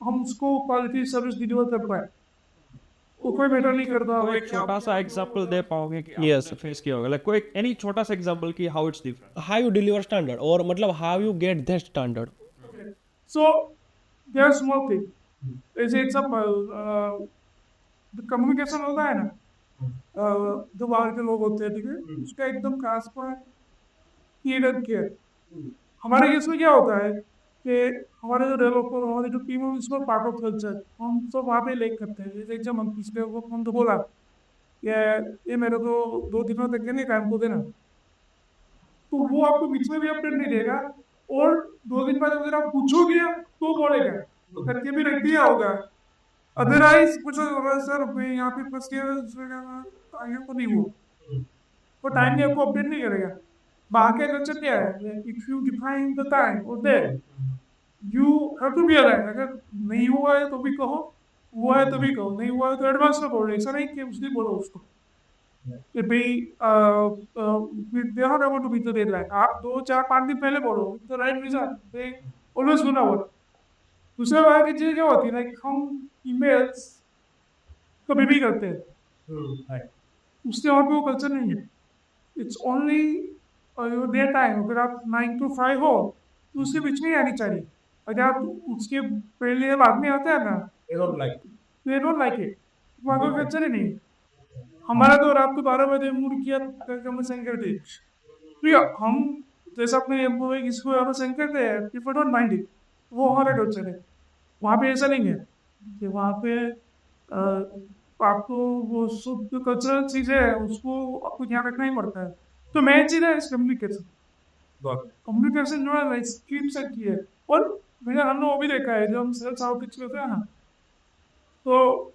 हम उसको क्वालिटी सर्विस डिलीवर कर पाए, वो कोई मैटर नहीं करता। कोई एक छोटा सा एग्जांपल दे पाओगे कि Yes. आपने फेस किया होगा, लाइक कोई एनी छोटा सा एग्जांपल कि how it's different? How you deliver standard, और मतलब how you get that standard? So there are small thing. As an example, the communication होता है ना, जो बाहर के लोग होते हैं, ठीक है, उसका एकदम खास पर केयर केयर। हमारे केस में क्या होता है कि हमारे जो डेवलपर, हमारी जो टीम है, उसमें पार्ट ऑफ कल्चर हम सब वहाँ पे लेक करते हैं। जैसे जब हम पिछले वक्त हम तो बोला ये मेरे को 2 दिनों तक के नहीं टाइम को देना, तो वो आपको बीच में भी अपडेट नहीं देगा, और 2 दिन बाद अगर आप पूछोगे तो बोलेगा, तो करके भी रख दिया होगा। अदरवाइज कुछ सर मैं यहाँ पे फंस गया, आगे को नहीं वो टाइम में आपको अपडेट नहीं करेगा। बाहर का कल्चर क्या है, if you define the time और there you have to be alive. अगर नहीं हुआ है तो भी कहो, हुआ है तो भी कहो, नहीं हुआ है तो एडवांस में बोलो। ऐसा नहीं कि उसने बोलो उसको कि भाई they are about to be the deadline, आप 2-4-5 दिन पहले बोलो, the right reason they always सुना हुआ। दूसरा बात की चीज़ क्या होती है, लाइक हम ईमेल्स कभी भी करते हैं, उसके और भी वो कल्चर नहीं है। It's only their time. अगर आप 9 to 5 हो तो उसके बीच में ही आनी चाहिए। अगर आप उसके पहले बाद में आते हैं ना, They don't like. They don't like it, वहाँ का कल्चर ही नहीं है। हमारा तो रात को 12 बजे मूड किया करके हम सेंड करते, तो हम जैसे अपने एम्प्लॉय इसको यहाँ सेंड करते हैं, if I don't mind it, वो हमारा कल्चर है। वहाँ पे ऐसा नहीं है कि वहाँ पे आपको वो शुद्ध कल्चरल चीज़ है उसको आपको ध्यान रखना ही पड़ता है। तो मेन चीज़ है इस कम्युनिकेशन। Got. कम्युनिकेशन जो है ना स्क्रीप सेट की है, और मैंने हमने वो भी देखा है जब हम सेल्स आउटरीच करते हैं ना, तो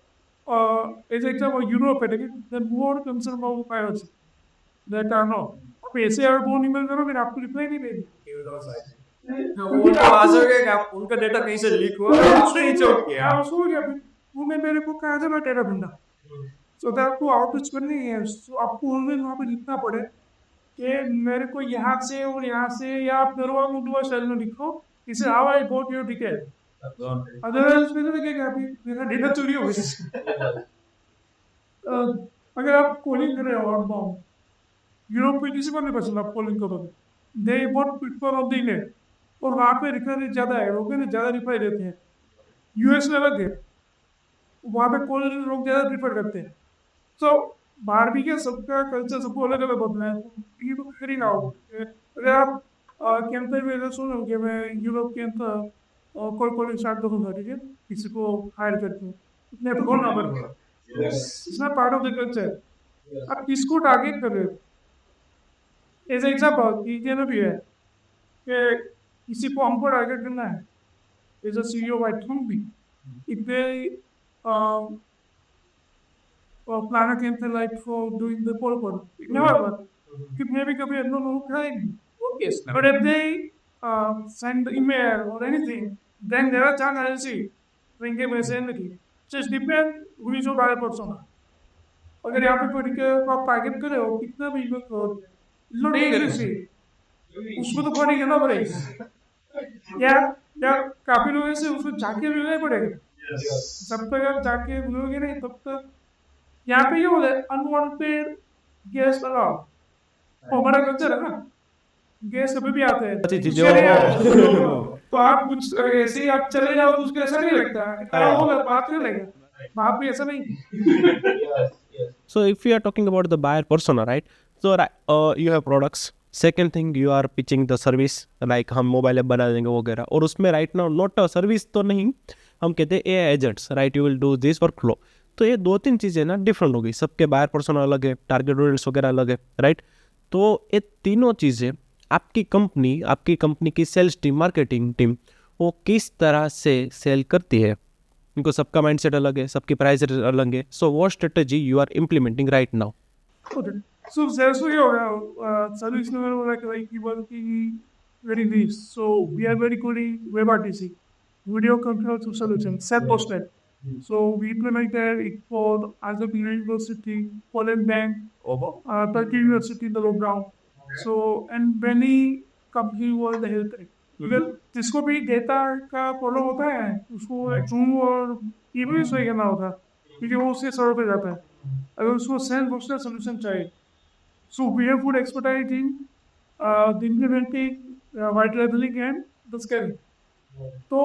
एज एग्जाम्पल यूरोप है, लेकिन the more concern about privacy that are no, आप ऐसे और वो ईमेल करो फिर आपको रिप्लाई नहीं देगी। उनको आशंका है कि आप उनका डेटा कहीं से लीक हुआ, उसने नीचे उठ गया। हाँ, उसको क्या वो मैं मेरे को कहा था मैं तेरा बंदा, सो दैट आपको आउटरीच करनी है, so आपको उनमें वहाँ पे लिखना पड़े कि मेरे को यहाँ से और यहाँ से, या आप दरवा मुडवा शैल में लिखो, इसे how I got your detail, otherwise उसमें तो लगेगा अभी मेरा डेटा चोरी हो गया। अगर आप कॉलिंग कर रहे हो आउटबाउंड, यूरोप में किसी को नहीं पसंद आप कॉलिंग करोगे, they want prefer of the email, और वहाँ पे रिकवरी ज़्यादा है, लोग ने ज़्यादा रिप्लाई देते हैं। यूएस में अलग है, वहाँ पे कॉल लोग ज़्यादा प्रीफर करते हैं। सो बाहर भी क्या सबका कल्चर सबको अलग अलग होता है, ये तो कर ही ना हो। अगर आप कैंपर में ऐसा सुनो कि मैं यूरोप के अंदर कोई स्टार्ट करूँगा, ठीक है, किसी को हायर करके अपने फोन नंबर पर, इसमें पार्ट ऑफ द कल्चर आप किसको टारगेट कर रहे हो। एज एग्जाम्पल इंडिया में भी है कि किसी को हमको टारगेट करना है, एज अ CEO वाइट हम भी इतने plan a campaign like for doing the poll call. Never. Maybe no crime. Yes. But if they send the email or anything, then there are chances see. Ring के वैसे नहीं. Just depend who is your buyer persona. अगर यहाँ पे कोई आप target करे हो कितना भी लो नहीं करे सी, उसको तो पानी करना पड़ेगा, या या काफी लोग ऐसे उसको जाके मिलना पड़ेगा। जब तक आप जाके मिलोगे नहीं तब तक यहाँ पे ये होता है अनवांटेड गेस्ट लगाओ। वो हमारा कल्चर है ना, गेस्ट कभी भी आते हैं अच्छी चीजें उसके लिए हो। आते हैं, तो आप कुछ ऐसे ही आप चले जाओ तो उसको ऐसा नहीं लगता होगा बात नहीं लगेगा, वहाँ पे ऐसा नहीं। So if you are talking about the buyer persona, right? So you have products. Second thing, you are pitching the service, like हम मोबाइल ऐप बना देंगे वगैरह, और उसमें right now not a service तो नहीं, हम कहते हैं AI agents, right, you will do this work flow. तो ये दो तीन चीज़ें ना डिफरेंट हो गई, सबके बायर पर्सोना अलग है, टारगेट ऑडियंस वगैरह अलग है, राइट। तो ये तीनों चीज़ें आपकी कंपनी की सेल्स टीम, मार्केटिंग टीम, वो किस तरह से सेल करती है, उनको सबका माइंडसेट अलग है, सबकी प्राइस अलग है। So what strategy you are implementing right now? So sales को क्या हो गया, सर्विस में मैंने बोला कि भाई की बात की very niche. So we are very good in WebRTC, video control solution, self-hosted. So we implemented it for Azure University, Poland Bank, Turkey University in the lockdown. So and many company was the health tech. Well, जिसको भी data का problem होता है उसको zoom और email से करना होता है क्योंकि वो उससे सर्वर पे जाता है। अगर उसको सेल्फ होस्टेड सोल्यूशन चाहिए, so we have good expertise in the implementing, white labeling and the scaling. तो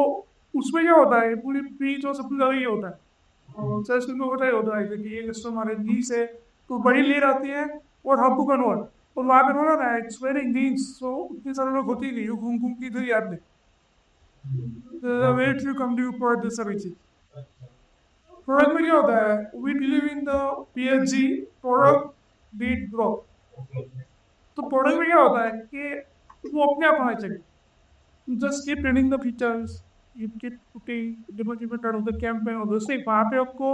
उसमें क्या होता है, पूरी पीच और सब कुछ अलग ही होता है। सेल्स टीम को पता ही होता है कि ये कस्टमर हमारे नीड्स है, तो बड़ी लीड आती है और हब को कन्वर्ट, और वहाँ पे होना ना इट्स वेरी नीड्स, सो इतने सारे लोग होती नहीं, घूम घूम के इधर ही आते wait to come to provide the services. Product में क्या होता है, we believe in the PSG, product beat growth. तो प्रोडक्ट में क्या होता है कि वो अपने आप आना चाहिए, just keep training the features, you keep putting different out of the campaign और दूसरे वहाँ पे आपको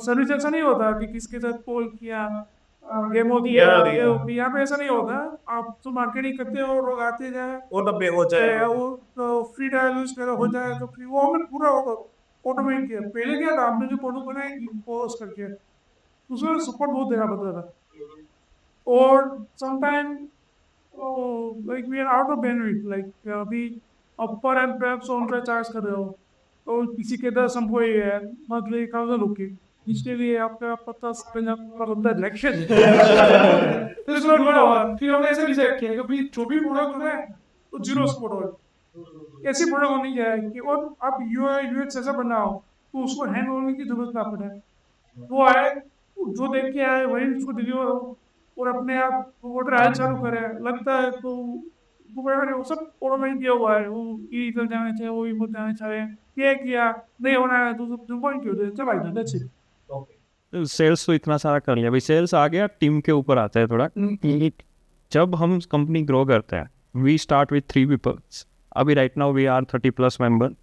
सर्विस ऐसा नहीं होता कि किसके साथ पोल किया, डेमो दिया, यहाँ पे ऐसा नहीं होता। आप तो मार्केटिंग करते हो, लोग आते जाए वो तब पे हो जाए वो फ्री ट्रायल यूज करो हो जाए, तो फिर वो हमें पूरा ऑटोमेट किया। पहले क्या था, हमने जो प्रोडक्ट बनाया इम्पोज करके, उसमें सपोर्ट बहुत देना पड़ता था, और sometime like we are out of bandwidth, like अभी अपर एंड perhaps ऑन का चार्ज कर रहे हो, तो किसी के 10 एम्प्लॉई है, मंथली 1000 रुपये, इसके लिए आपका 50 का बंदा इलेक्शन फिर हमने ऐसे डिसाइड किया कि भाई जो भी प्रोडक्ट होना है तो जीरो सपोर्ट हो, ऐसी प्रोडक्ट होनी चाहिए कि और आप UI UX ऐसा बनाओ तो उसको हैंड होने की जरूरत ना पड़े, वो आए जो देख के आए वही उसको डिलीवर हो, और अपने आप वो ट्रायल चालू करे, लगता है तो वो सब ऑटोमेट किया हुआ है, वो ये इधर जाना चाहिए, वो इधर जाना चाहिए, ये किया नहीं होना है तो सब पॉइंट क्यों दे चल भाई दैट्स इट। सेल्स तो इतना सारा कर लिया भाई, सेल्स आ गया, टीम के ऊपर आता है थोड़ा। जब हम कंपनी ग्रो करते हैं, वी स्टार्ट विथ 3 पीपल, अभी right now we are 30+ member,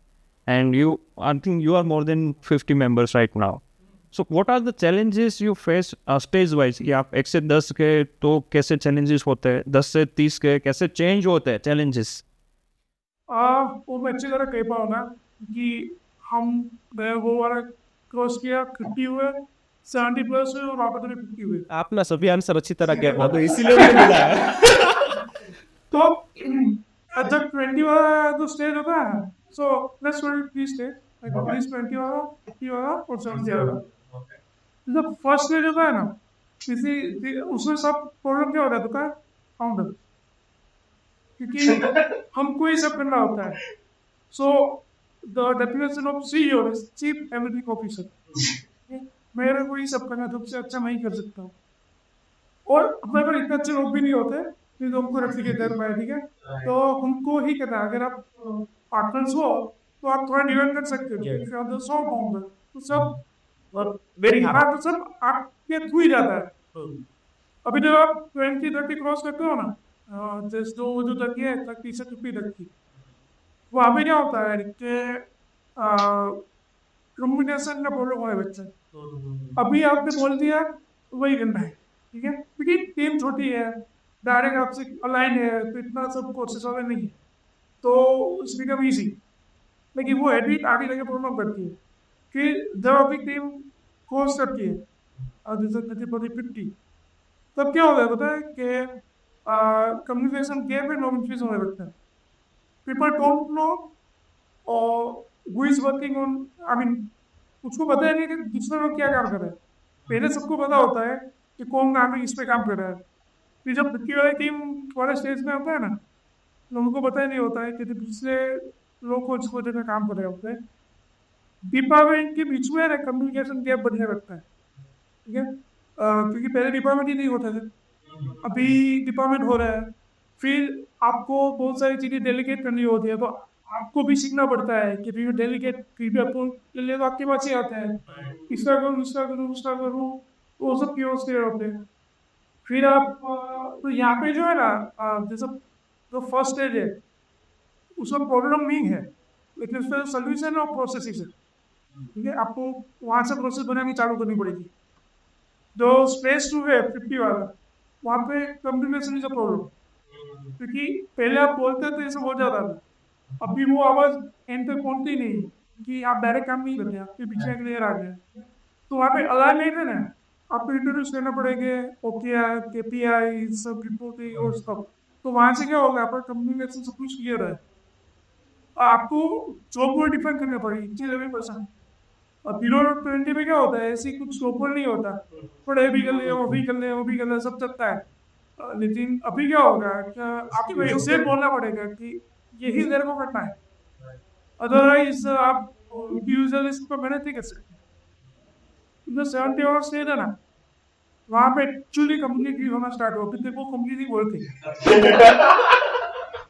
and you I think you are more than 50 members right now. So what are the challenges you face stage wise, कि आप 1 से 10 के तो कैसे challenges होते हैं, 10 से 30 के कैसे चेंज होते हैं चैलेंजेस? वो मैं अच्छी तरह कह पाऊँ ना कि हम वो वाला क्रॉस किया 50 हुए, 70+ हुए और वापस में 50 हुए, आप ना सभी आंसर अच्छी तरह कह पाओ, तो इसीलिए मुझे मिला है। तो जब 20 वाला जो स्टेज होता है, so let's go to 3 stage, like please 20 वाला, 50 वाला और 70 वाला। जब फर्स्ट स्टेज होता है ना, किसी उसमें सब प्रॉब्लम क्या होता है तो फाउंडर, क्योंकि हमको ही सब करना होता है। So the definition of CEO is chief everything officer, मेरे को ही सब करना, सबसे अच्छा मैं ही कर सकता हूँ, और हमारे पास इतने अच्छे लोग भी नहीं होते फिर हमको रेप्लिकेट कर पाए, ठीक है, तो हमको ही करना है। अगर आप पार्टनर्स हो तो आप थोड़ा डिवाइड कर सकते हो, तो 100 फाउंडर तो सब वेरी हमारा तो सब आपके थ्रू ही जाता है। अभी जब आप 20-30 क्रॉस करते हो ना, जो 30 है 30 से 50 तक की, वहाँ पे क्या होता है कि कम्युनिकेशन का प्रॉब्लम है बच्चे, अभी आपने बोल दिया वही करना है, ठीक है, क्योंकि टीम छोटी है, डायरेक्ट आपसे अलाइन है, तो इतना सब कोर्सेस वाले नहीं है, तो इट्स बिकम ईजी। लेकिन वो हैबिट आगे जाके प्रॉब्लम करती है कि जब आपकी टीम कोर्स करती है, जैसे 30-40-50, तब क्या होता है पता है कि कम्युनिकेशन गैप है, नो कन्फ्यूजन होने लगता है. People don't know who is working on, I mean उसको पता है नहीं कि दूसरे लोग क्या काम कर रहे हैं. पहले सबको पता होता है कि कौन काम इस पे काम कर रहा है. फिर जब विक्की वाली टीम वाले स्टेज में होता है ना, लोगों को पता ही नहीं होता है कि दूसरे लोग को इसको जगह काम कर रहे होते हैं. डिपार्टमेंट के बीच में कम्युनिकेशन गैप बनने लगता है. ठीक है, क्योंकि पहले डिपार्टमेंट ही नहीं होते थे, अभी डिपार्टमेंट हो रहा है. फिर आपको बहुत सारी चीज़ें डेलीगेट करनी होती है, तो आपको भी सीखना पड़ता है कि फिर डेलीगेट अप्रूव के लिए तो आपके पास ही आता है, इसका करूँ उसका करूँ उसका करूँ, वो सब क्यों होते हैं. फिर आप तो यहाँ पे जो है ना, जैसे जो फर्स्ट स्टेज है उसमें प्रॉब्लम नहीं है, लेकिन उसका सोल्यूशन और प्रोसेस है. ठीक है, आपको वहाँ से प्रोसेस बनानी चालू करनी पड़ेगी. जो स्पेस 2 है 50 वाला, वहाँ पे कम्युनिकेशन इज अ प्रॉब्लम, क्योंकि पहले आप बोलते थे सब हो जाता था, अभी वो आवाज़ एंड तक पहुँचती नहीं कि आप डायरेक्ट काम नहीं करते, आपके पीछे क्लियर आ गया. तो वहाँ पे अलार्म नहीं थे ना, आपको इंट्रोड्यूस करना पड़ेगा OKR KPI सब रिपोर्टिंग और सब. तो वहाँ से क्या होगा, आपका कम्युनिकेशन सब कुछ क्लियर है. आपको जॉब को डिफाइन करना पड़ेगी 11%. और बिलो 20 में क्या होता है, ऐसी कुछ स्कोप नहीं होता, थोड़ा ये भी कर ले वो भी कर ले वो भी कर ले, सब चलता है. लेकिन अभी क्या होगा, आपको इससे बोलना पड़ेगा कि यही देर को करना है, अदरवाइज आप यूजर इस पर मेहनत नहीं कर सकते. 70 आवर्स स्टेज है ना, वहाँ पे एक्चुअली कंप्लीट होना स्टार्ट हो, फिर वो कंप्लीटली बोलते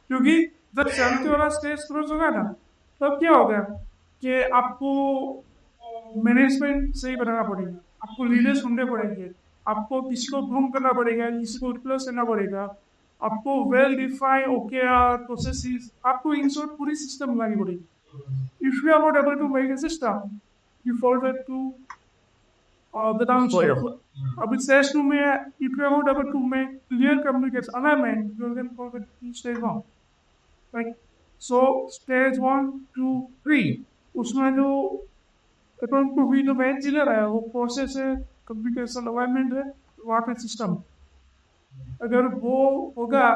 क्योंकि जब 70 वाला स्टेज क्रॉस होगा ना, तब क्या होगा कि आपको मैनेजमेंट सही बनाना पड़ेगा, आपको लीडर्स ढूंढने पड़ेंगे, आपको किसी को ग्रूम करना पड़ेगा, किसी को रिप्लेस करना पड़ेगा, आपको वेल डिफाइन OKR प्रोसेसेस, आपको इन शॉर्ट पूरी सिस्टम बनानी पड़ेगी. If you are not able to make a system, you forget to the downstream. It says to me, if you are not able to make clear communication alignment, you can forget stage 1. Right? So stage 1, 2, 3, उसमें जो account to भी जो main चीज़ें है वो process है, communication alignment है, वहाँ पे सिस्टम. अगर वो होगा,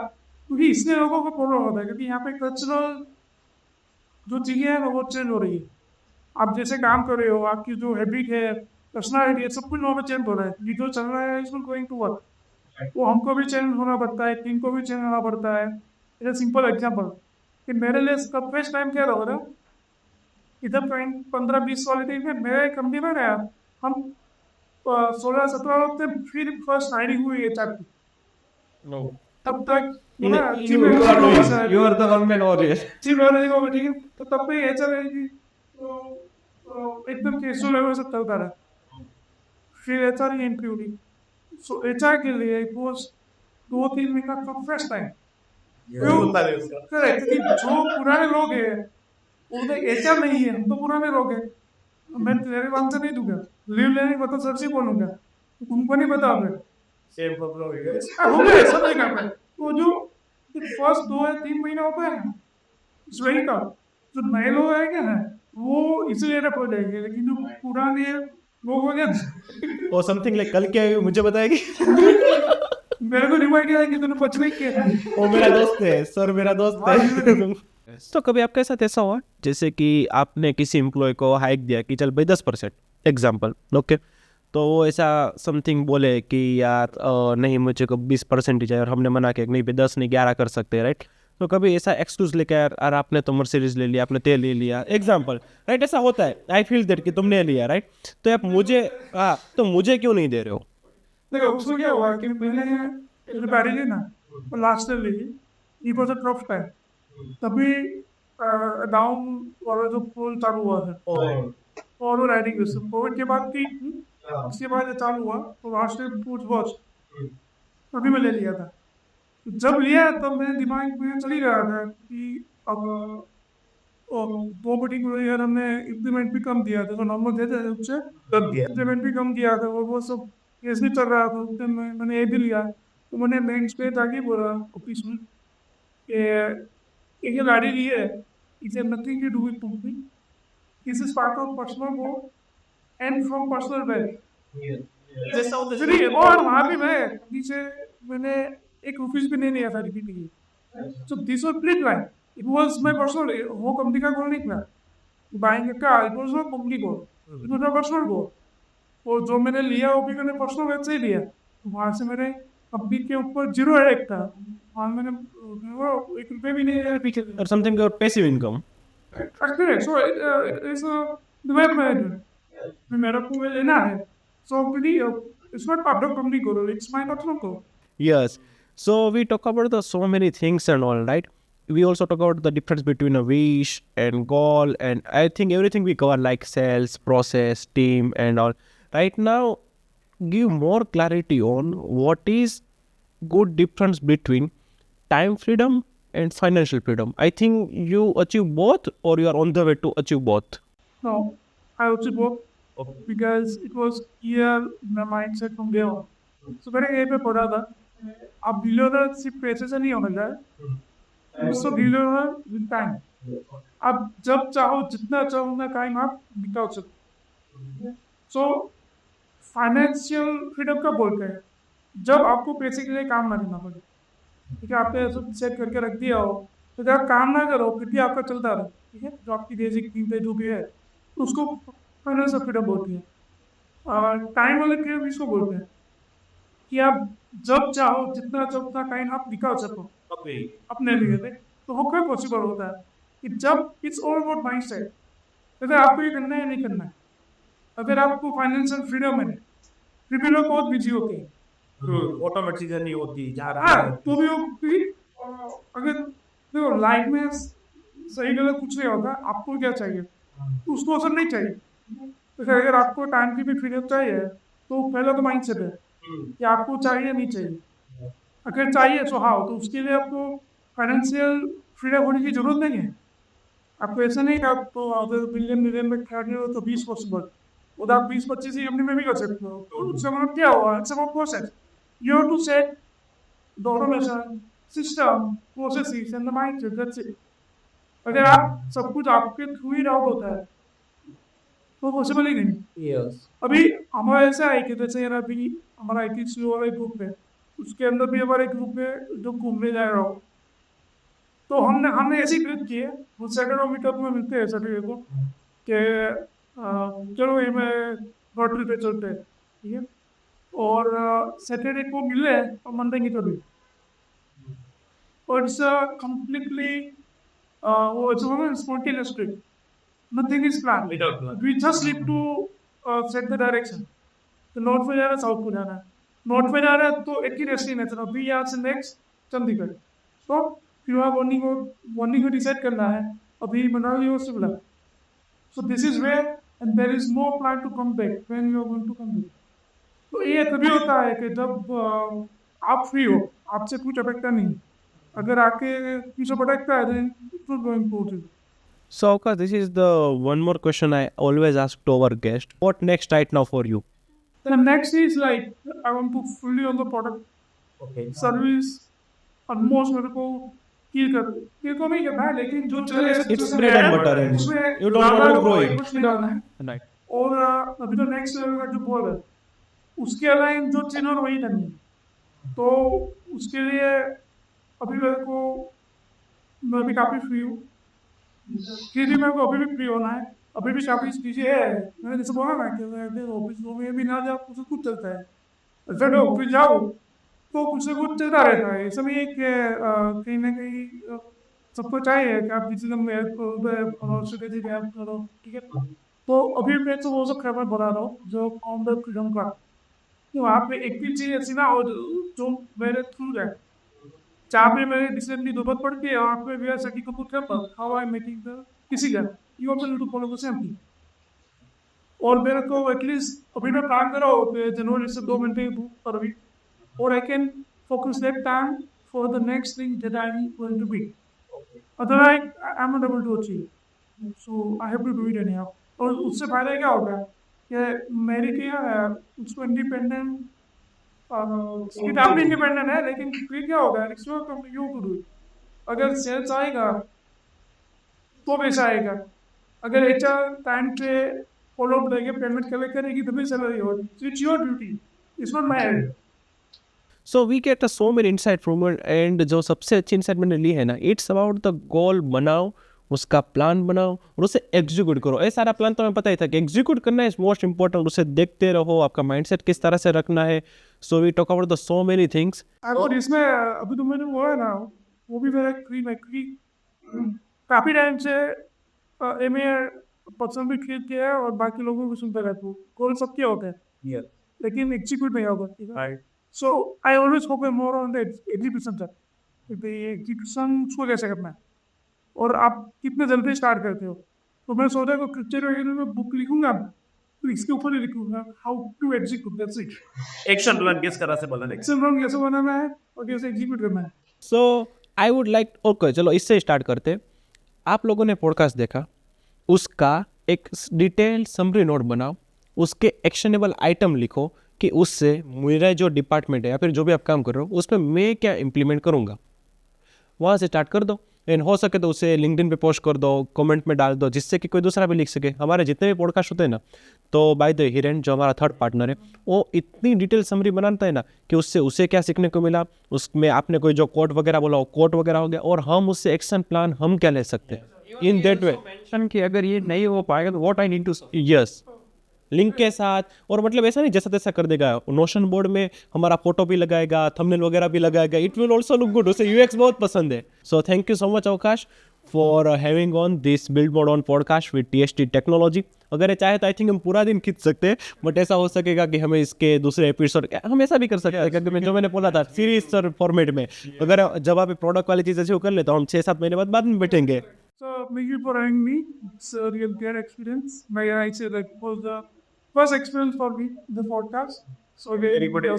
क्योंकि इसलिए लोगों को प्रॉब्लम होता है क्योंकि यहाँ पे कल्चरल जो चीज़ें हैं वो चेंज हो रही है. आप जैसे काम कर रहे हो, आपकी जो हैबिट है, पर्सनालिटी है, सब कुछ वहाँ पे चेंज हो रहा है. ये जो चल रहा है इसमें गोइंग टू वर्क, वो हमको भी चेंज होना पड़ता है, टीम को भी चेंज होना पड़ता है. इधर सिंपल एग्जाम्पल कि मेरे लिए सबसे टाइम क्या रहा था, इधर 15-20 वाले टीम में मेरे कंपनी में गया, हम 16-17 लोग थे, फिर फर्स्ट हायरिंग हुई है चार की. तब तक You are the one man audience. Chief manager को ठीक है, तो तब पे HR है कि एकदम कैजुअल लेवल से चलता रहा. फिर HR की एंट्री हुई, सो HR के लिए इट वाज 2-3 महीना का फर्स्ट टाइम. करेक्ट, कि जो पुराने लोग हैं उनमें HR नहीं है, हम तो पुराने लोग हैं, मैं तेरे काम से नहीं दूंगा, लीव लेने की मतलब सर से बोलूंगा, तुमको नहीं पता हमें सेम प्रॉब्लम हो गया. हो गया सब नहीं कर पाए. तो जो फर्स्ट 2 या 3 महीना होता है ना, इस वही का जो नए लोग आएंगे ना वो इसलिए रख हो जाएंगे, लेकिन जो पुराने लोग हो गए और समथिंग लाइक कल क्या है मुझे बताएगी. मेरे को रिमाइंड किया कि तूने पच नहीं किया. वो मेरा दोस्त है सर, मेरा दोस्त है. तो कभी आपके साथ ऐसा हुआ जैसे कि आपने किसी एम्प्लॉय को हाइक दिया कि चल भाई 10% एग्जाम्पल, ओके, तो वो ऐसा समथिंग बोले कि यार नहीं मुझे को 20% ही चाहिए, और हमने मना किया कि नहीं भाई 10 नहीं 11 कर सकते, राइट. तो कभी ऐसा एक्सक्यूज लेकर यार आपने तो मर्सिडीज ले लिया, आपने तेल ले लिया, एग्जाम्पल, राइट, ऐसा होता है. आई फील दैट कि तुमने लिया, राइट, तो आप मुझे तो मुझे क्यों नहीं दे रहे हो. देखो उसको क्या हुआ कि मैंने गाड़ी ली ना, लास्ट ली, ये वाज अ टफ टाइम, तभी डाउन वाला जो पुल चालू हुआ है और वो राइडिंग कोविड के बाद की, उसके बाद चालू हुआ तो लास्ट टाइम पूछ वॉच तभी मैं ले लिया था. जब लिया तब मेरे दिमाग में चल ही रहा था कि अब वो पर्टिकुलर ईयर हमने इंप्लीमेंट भी कम दिया था, तो नॉर्मल देते थे उससे इंप्लीमेंट भी कम दिया था, वो सब केस भी चल रहा था. उससे मैंने ये भी लिया, तो मैंने मेन पे जाके बोला ऑफिस में कि ये गाड़ी ली है, इसे nothing to do with company, this is part of personal goal and from personal well. और वहाँ भी मैं नीचे मैंने एक रुपीज भी नहीं लिया था रिपीट के लिए। So this was plate line, it was my personal, वो कंपनी का गोल नहीं था buying a car, it was not company goal, it was my personal goal. और जो मैंने लिया वो भी मैंने पर्सनल वेब से ही लिया। वहाँ से मेरे कंपनी के ऊपर जीरो हेडेक था, वहाँ मैंने वो एक रुपये भी नहीं लिया पीछे। or something your passive income. Correct. So it's the web manager. मेरा को वो लेना है। So really, it's not part of company goal. It's my personal goal. Yes. So we talk about the so many things and all, right? We also talk about the difference between a wish and goal, and I think everything we cover like sales, process, team, and all. Right now, give more clarity on what is good difference between time freedom and financial freedom. I think you achieve both, or you are on the way to achieve both. No, I also both because it was clear my mindset from day on. So मैंने यहीं पे पढ़ा था, आप billionaire सिर्फ पैसे से नहीं होना चाहिए, उसको बिलियनर विद टाइम। आप जब चाहो जितना चाहो उतना टाइम आप बिता सकते। सो फाइनेंशियल फ्रीडम कब बोलते हैं? जब आपको पैसे के लिए काम ना करना पड़े। ठीक है, आपने ऐसा सेट करके रख दिया हो तो जब आप काम ना करो फिर भी आपका चलता रहे, ठीक है, जो आपकी बेसिक नीड जो भी है तो उसको फाइनेंशियल फ्रीडम बोलती है। और टाइम वाले फ्रीडम इसको बोलते हैं कि आप जब चाहो जितना चाहो उतना टाइम आप निकाल सको अपने लिए थे। तो वो क्यों पॉसिबल होता है कि जब it's all about mind set, अगर आपको ये करना है या नहीं करना है। अगर आपको फाइनेंशियल फ्रीडम है फिर भी लोग बहुत बिजी होते हैं, ऑटोमेटिक नहीं होती जा रहा हाँ है। तो भी वो अगर देखो लाइफ में सही गलत कुछ नहीं होगा, आपको क्या चाहिए उसको असर नहीं चाहिए। तो अगर आपको टाइम की भी फ्रीडम चाहिए तो पहला तो माइंड सेट है कि आपको चाहिए नहीं चाहिए। अगर चाहिए तो हाँ, तो उसके लिए आपको फाइनेंशियल फ्रीडम होने की जरूरत नहीं है। आपको ऐसा नहीं कि आपको अगर मिलियन में खरीदने हो तो 20 पॉसिबल, और आप 20-25 ही अपने में भी कर सकते हो। तो उससे मतलब क्या हुआ, it's about process. You have to set the automation system processes and the mindset, that's it. अगर आप सब कुछ आपके थ्रू ही राउट होता है तो पॉसिबल ही नहीं। अभी हमारा ऐसा है कि जैसे यार अभी हमारा IT वाला एक ग्रुप है, उसके अंदर भी हमारा एक ग्रुप है जो घूमने जा रहा हो। तो हमने ऐसी ट्रिप की है, वो सैटरडे मीटअप में मिलते हैं सैटरडे को कि चलो ये मैं रोड ट्रिप पे चलते हैं, ठीक है। और सैटरडे को मिले और मंडे की चली, और इट्स completely वो it's spontaneous trip, nothing is planned, Without plan. we just need to set the direction। तो नॉर्थ में जाना है, साउथ को जाना है, नॉर्थ में जा रहा है तो एक ही डेस्टिनेशन, अभी यहाँ से नेक्स्ट चंडीगढ़। तो फिर वहाँ मॉर्निंग को डिसाइड करना है अभी मनाली और Shimla. So this is way and there is no plan to come back when you are going to come back. तो ये तभी होता है कि जब आप फ्री हो, आपसे कुछ अपेक्षा नहीं। अगर आके पीछे भटकता है then it's not going to. So, Avkash, this is the one more question I always ask to our guest. What next right now for you? The next is like I want to fully on the product Okay. Service almost मेरे को किल को नहीं करना है, लेकिन जो चले It's bread and butter and you don't want to grow it. कुछ नहीं डालना है। Right. और अभी तो नेक्स्ट लेवल का जो गोल है उसके अलाइन जो चीज़ और वही करनी है। तो उसके लिए अभी मेरे को, मैं अभी काफ़ी फ्री हूँ, फिर भी मेरे को अभी भी फ्री होना है, अभी भी काफ़ी चीज़ें है। मैंने जैसे बोला ना कि मैं ऑफिस में भी ना जाओ कुछ कुछ चलता है, फिर ऑफिस जाओ तो कुछ से कुछ चलता रहता है। ऐसा भी है कि कहीं ना कहीं सबको चाहिए कि आप डिसीजन में स्ट्रेटेजी में आप करो, ठीक है। तो अभी मैं तो वो सब खबर बता रहा हूँ जो फाउंडर फ्रीडम का, कि वहाँ पे एक भी चीज़ ऐसी ना हो जो मेरे थ्रू जाए। जहाँ पे मैंने रिसेंटली जरूरत पड़ती है वहाँ पे we are setting up temple, how I making the किसी का, you also need to follow the same thing. और मेरे को एटलीस्ट अभी मैं प्लान कर रहा हूँ जनवरी से 2 घंटे पर अभी, और I can focus that time for the next thing that I'm going to be. Otherwise, I'm not able to achieve. So I have to do it anyhow. और उससे फायदा क्या होगा कि मेरी क्या है उसको इंडिपेंडेंट, आप इंडिपेंडेंट है, लेकिन फिर क्या होगा it's your company, you to do it. अगर सेल्स आएगा तो पैसा आएगा, अगर HR टाइम पे फॉलो अप लेके पेमेंट कलेक्ट करेगी तभी सैलरी होगी। It's your duty, it's not my. So we get so many insight from it, and जो सबसे अच्छी इनसाइट मैंने ली है ना, इट्स अबाउट द गोल बनाओ, उसका प्लान बनाओ और उसे एग्जीक्यूट करो। ये सारा प्लान तो हमें पता ही था कि एग्जीक्यूट करना इज मोस्ट इंपॉर्टेंट, उसे देखते रहो, आपका माइंडसेट किस तरह से रखना है। So we talk about the so many things. और इसमें अभी तो मैंने वो है ना, वो भी मेरा क्रीम है, क्योंकि काफी टाइम से एम ए पर्सन भी क्रिएट किया है और बाकी लोगों को भी सुनते रहते हो, गोल सबके होते हैं लेकिन एग्जीक्यूट नहीं होगा। So I always focus more on the execution sir, execution उसको कैसे करना है और आप कितने जल्दी स्टार्ट करते हो। तो मैं सोचा कि क्रिकेट वगैरह में बुक लिखूंगा तो इसके ऊपर ही लिखूंगा how to execute, that's it. Action plan किस तरह से बनाने एक्शन प्लान कैसे बनाना है और कैसे एग्जीक्यूट करना है। So I would like, okay चलो इससे स्टार्ट करते। आप लोगों ने पॉडकास्ट देखा, उसका एक डिटेल समरी नोट बनाओ, उसके एक्शनेबल आइटम लिखो कि उससे मेरा जो डिपार्टमेंट है या फिर जो भी आप काम कर रहे हो उसमें मैं क्या इम्प्लीमेंट करूँगा, वहाँ से स्टार्ट कर दो। एंड हो सके तो उसे लिंक्डइन पे पोस्ट कर दो, कमेंट में डाल दो, जिससे कि कोई दूसरा भी लिख सके। हमारे जितने भी पॉडकास्ट होते हैं ना, तो बाय द हिरेन जो हमारा थर्ड पार्टनर है, वो इतनी डिटेल समरी बनाता है ना कि उससे उसे क्या सीखने को मिला, उसमें आपने कोई जो कोट वगैरह बोला वो कोट वगैरह हो गया, और हम उससे एक्शन प्लान हम क्या ले सकते हैं इन दैट वे। मेंशन कि अगर ये नहीं हो पाएगा तो what I need to yes, link के साथ। और मतलब ऐसा नहीं जैसा तैसा कर देगा, नोशन बोर्ड में हमारा फोटो भी लगाएगा, थंबनेल वगैरह भी लगाएगा, it will also look good, उसे यूएक्स बहुत पसंद है। So thank you so much Avkash for having on this build mode on podcast with TST technology. अगर ये चाहे तो आई थिंक हम पूरा दिन खींच सकते हैं, बट ऐसा हो सकेगा कि हमें इसके दूसरे एपिसोड हम ऐसा भी कर सकते हैं, क्योंकि जो मैंने बोला था सीरीज सर फॉर्मेट में, अगर जब आप प्रोडक्ट वाली चीज़ अचीव कर ले तो हम 6-7 महीने बाद में बैठेंगे। So thank you for having me. It's a real great experience. May I say that was the first experience for me, the podcast. So very good.